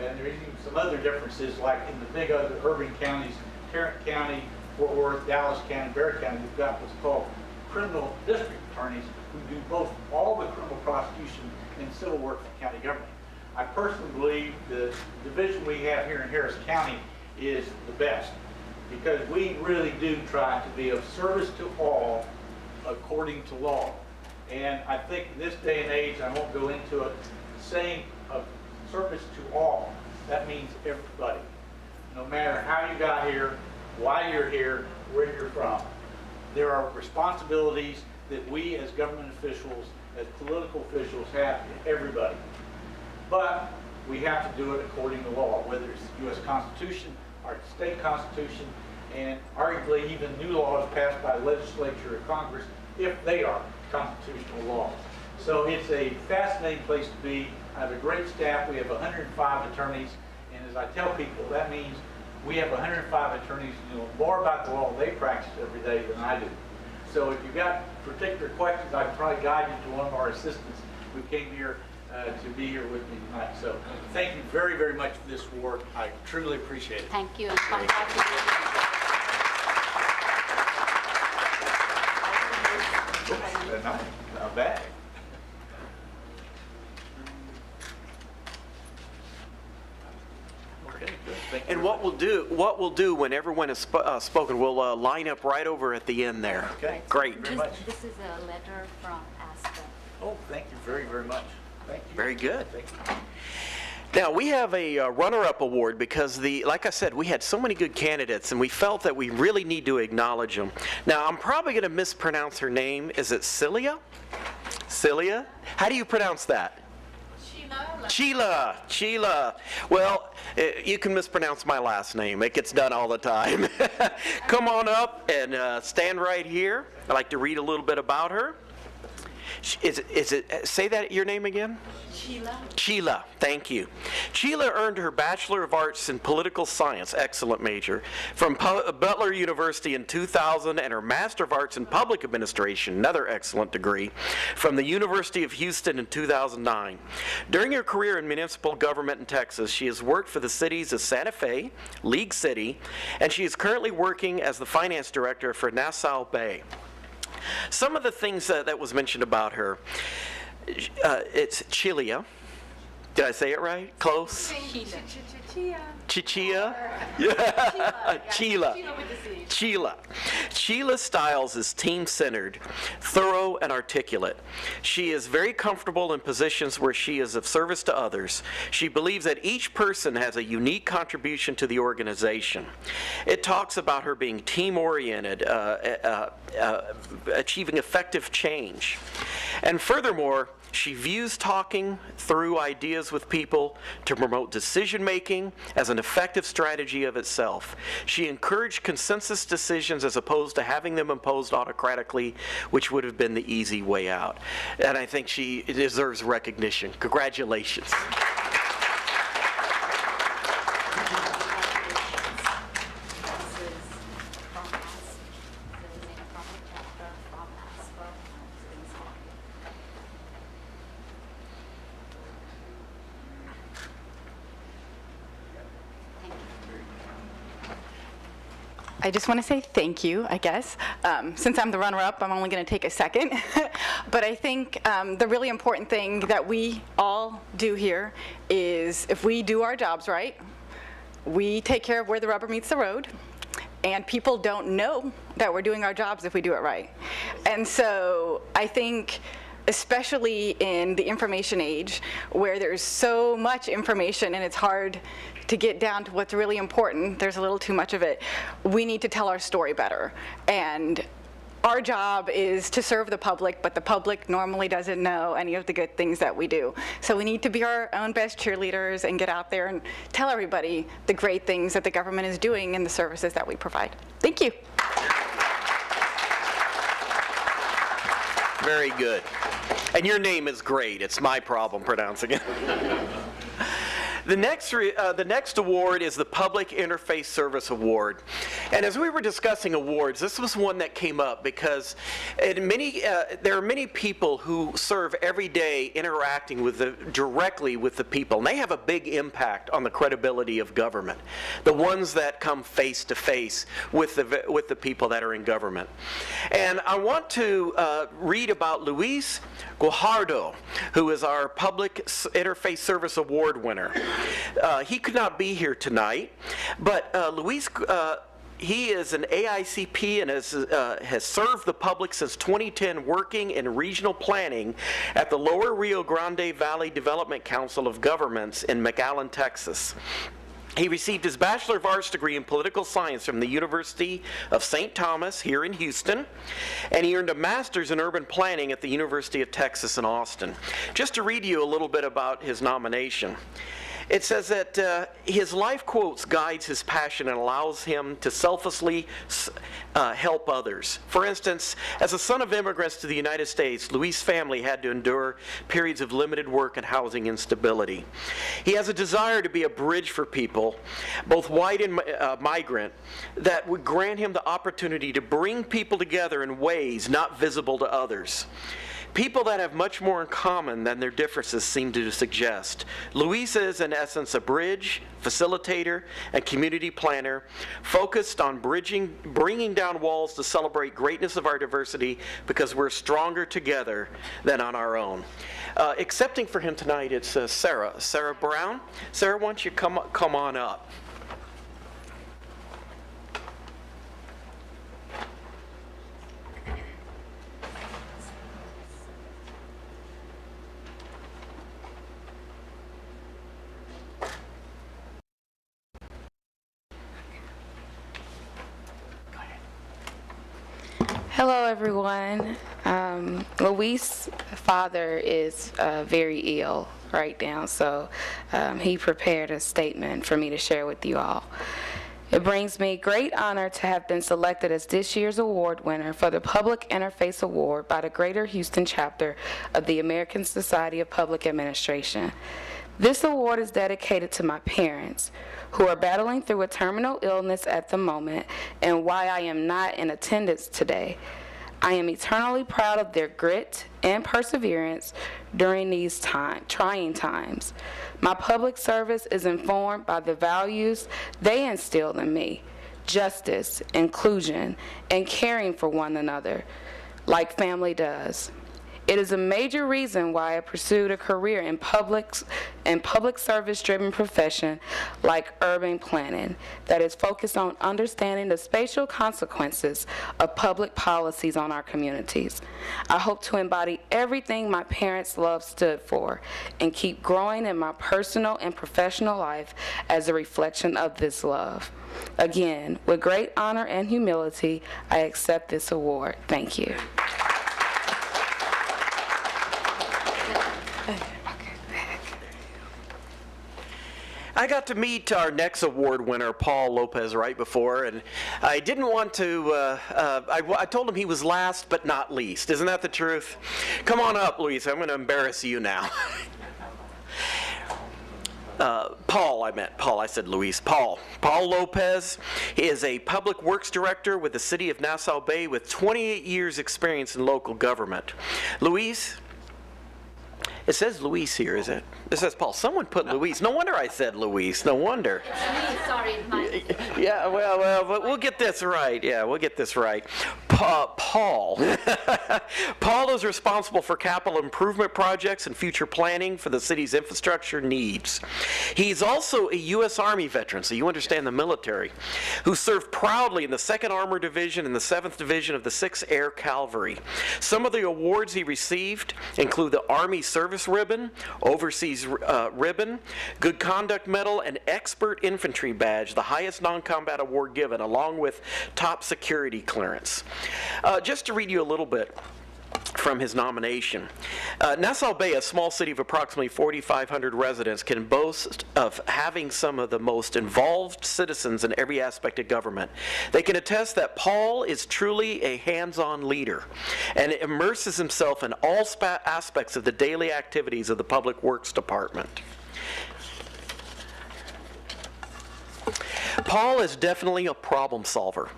And there's even some other differences, like in the big other urban counties, Tarrant County, Fort Worth, Dallas County, Bexar County, we've got what's called criminal district attorneys who do both all the criminal prosecution and civil work for county government. I personally believe the division we have here in Harris County is the best, because we really do try to be of service to all according to law. And I think in this day and age, I won't go into it, saying of service to all, that means everybody. No matter how you got here, why you're here, where you're from. There are responsibilities that we as government officials, as political officials, have to everybody. But we have to do it according to law, whether it's the U.S. Constitution, our state constitution, and arguably even new laws passed by the legislature or Congress, if they are constitutional laws. So it's a fascinating place to be. I have a great staff. We have 105 attorneys, and as I tell people, that means we have 105 attorneys who know more about the law they practice every day than I do. So if you've got particular questions, I can probably guide you to one of our assistants who came here to be here with me tonight. So thank you very, very much for this award. I truly appreciate it. Thank you. Not bad. Okay, good. Thank you. And what we'll do when everyone has spoken, we'll line up right over at the end there. Okay. Great. This is a letter from ASPA. Oh, thank you very, very much. Thank you. Very good. Thank you. Now, we have a runner-up award because, like I said, we had so many good candidates, and we felt that we really need to acknowledge them. Now, I'm probably going to mispronounce her name. Is it Celia? Celia? How do you pronounce that? Sheila. Well, you can mispronounce my last name. It gets done all the time. Come on up and stand right here. I'd like to read a little bit about her. Say that your name again? Sheila, thank you. Sheila earned her Bachelor of Arts in Political Science, excellent major, from Butler University in 2000, and her Master of Arts in Public Administration, another excellent degree, from the University of Houston in 2009. During her career in municipal government in Texas, she has worked for the cities of Santa Fe, League City, and she is currently working as the finance director for Nassau Bay. Some of the things that was mentioned about her. It's Chilia. Did I say it right? Close? Chichia? Yeah. Chila. Chila's styles is team-centered, thorough, and articulate. She is very comfortable in positions where she is of service to others. She believes that each person has a unique contribution to the organization. It talks about her being team-oriented, achieving effective change. And furthermore, she views talking through ideas with people to promote decision-making as an effective strategy of itself. She encouraged consensus decisions as opposed to having them imposed autocratically, which would have been the easy way out. And I think she deserves recognition. Congratulations. I just want to say thank you, I guess. Since I'm the runner-up, I'm only going to take a second. But I think the really important thing that we all do here is if we do our jobs right, we take care of where the rubber meets the road, and people don't know that we're doing our jobs if we do it right. And so I think, especially in the information age, where there's so much information and it's hard to get down to what's really important, there's a little too much of it, we need to tell our story better. And our job is to serve the public, but the public normally doesn't know any of the good things that we do. So we need to be our own best cheerleaders and get out there and tell everybody the great things that the government is doing and the services that we provide. Thank you. Very good. And your name is great. It's my problem pronouncing it. The next award is the Public Interface Service Award. And as we were discussing awards, this was one that came up because there are many people who serve every day interacting directly with the people, and they have a big impact on the credibility of government, the ones that come face to face with the people that are in government. And I want to read about Luis Guajardo, who is our Public Interface Service Award winner. He could not be here tonight, but Luis, he is an AICP and has served the public since 2010, working in regional planning at the Lower Rio Grande Valley Development Council of Governments in McAllen, Texas. He received his Bachelor of Arts degree in Political Science from the University of St. Thomas here in Houston, and he earned a Master's in Urban Planning at the University of Texas in Austin. Just to read you a little bit about his nomination. It says that his life quotes guides his passion and allows him to selflessly help others. For instance, as a son of immigrants to the United States, Luis' family had to endure periods of limited work and housing instability. He has a desire to be a bridge for people, both white and migrant, that would grant him the opportunity to bring people together in ways not visible to others. People that have much more in common than their differences seem to suggest. Luis is, in essence, a bridge, facilitator, and community planner focused on bringing down walls to celebrate greatness of our diversity because we're stronger together than on our own. Accepting for him tonight, it's Sarah Brown. Sarah, why don't you come on up? Hello, everyone. Luis' father is very ill right now, so he prepared a statement for me to share with you all. It brings me great honor to have been selected as this year's award winner for the Public Interface Award by the Greater Houston chapter of the American Society of Public Administration. This award is dedicated to my parents, who are battling through a terminal illness at the moment, and why I am not in attendance today. I am eternally proud of their grit and perseverance during these trying times. My public service is informed by the values they instilled in me: justice, inclusion, and caring for one another, like family does. It It is a major reason why I pursued a career in public service-driven profession like urban planning that is focused on understanding the spatial consequences of public policies on our communities. I hope to embody everything my parents' love stood for and keep growing in my personal and professional life as a reflection of this love. Again, with great honor and humility, I accept this award. Thank you. I got to meet our next award winner, Paul Lopez, right before, and I didn't want to, I told him he was last but not least. Isn't that the truth? Come on up, Luis. I'm going to embarrass you now. Paul, I said Luis. Paul Lopez is a public works director with the city of Nassau Bay with 28 years experience in local government. Luis, it says Luis here, is it? It says Paul. Someone put Luis. No wonder I said Luis. No wonder. Sorry, Yeah, well, but we'll get this right. Yeah, we'll get this right. Paul. Paul is responsible for capital improvement projects and future planning for the city's infrastructure needs. He's also a U.S. Army veteran, so you understand the military, who served proudly in the 2nd Armored Division and the 7th Division of the 6th Air Cavalry. Some of the awards he received include the Army Service Ribbon, Overseas Ribbon, Good Conduct Medal, and Expert Infantry Badge, the highest non-combat award given, along with top security clearance. Just to read you a little bit from his nomination. Nassau Bay, a small city of approximately 4,500 residents, can boast of having some of the most involved citizens in every aspect of government. They can attest that Paul is truly a hands-on leader and immerses himself in all aspects of the daily activities of the Public Works Department. Paul is definitely a problem solver.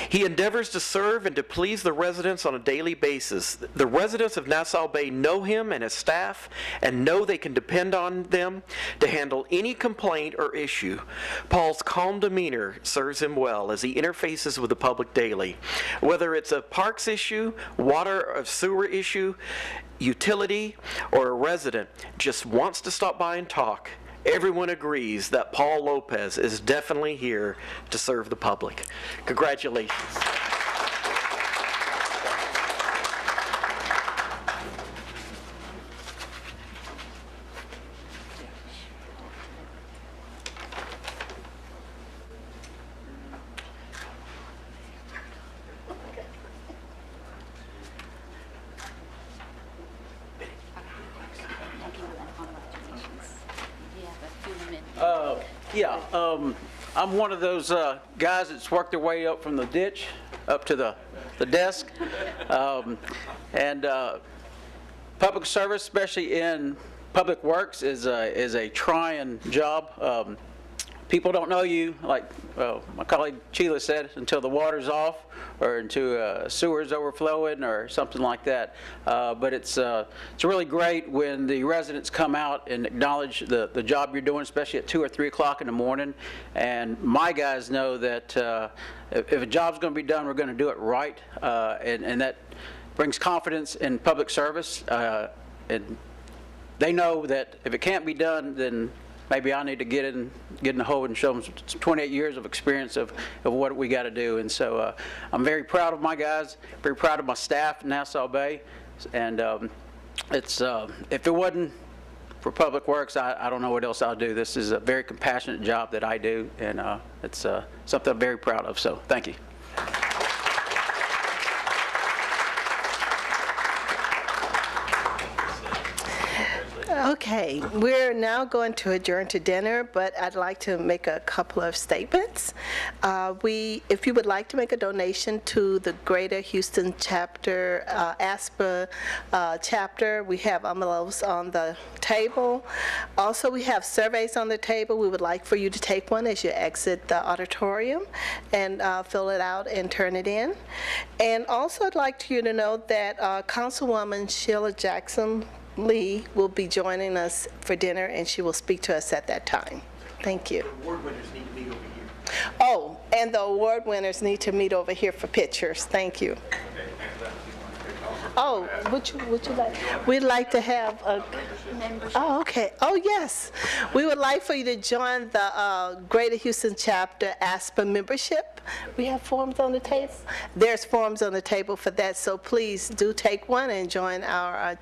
He endeavors to serve and to please the residents on a daily basis. The residents of Nassau Bay know him and his staff and know they can depend on them to handle any complaint or issue. Paul's calm demeanor serves him well as he interfaces with the public daily. Whether it's a parks issue, water or sewer issue, utility, or a resident just wants to stop by and talk, everyone agrees that Paul Lopez is definitely here to serve the public. Congratulations. I'm one of those guys that's worked their way up from the ditch up to the desk. Public service, especially in public works, is a trying job. People don't know you, like my colleague Sheila said, until the water's off or until sewer's overflowing or something like that. But it's really great when the residents come out and acknowledge the job you're doing, especially at 2 or 3 o'clock in the morning. And my guys know that if a job's going to be done, we're going to do it right, and that brings confidence in public service. And they know that if it can't be done, then maybe I need to get in the hole and show them 28 years of experience of what we got to do. And so I'm very proud of my guys, very proud of my staff in Nassau Bay. And if it wasn't for Public Works, I don't know what else I'll do. This is a very compassionate job that I do, and it's something I'm very proud of. So thank you. Okay, we're now going to adjourn to dinner, but I'd like to make a couple of statements. If you would like to make a donation to the Greater Houston Chapter, ASPA chapter, we have envelopes on the table. Also, we have surveys on the table. We would like for you to take one as you exit the auditorium and fill it out and turn it in. And also, I'd like you to know that Councilwoman Sheila Jackson Lee will be joining us for dinner, and she will speak to us at that time. Thank you. The award winners need to meet over here. Oh, and the award winners need to meet over here for pictures. Thank you. Oh, would you like? We'd like to have a membership. Oh, okay. Oh, yes. We would like for you to join the Greater Houston Chapter ASPA membership. We have forms on the table. There's forms on the table for that, so please do take one and join our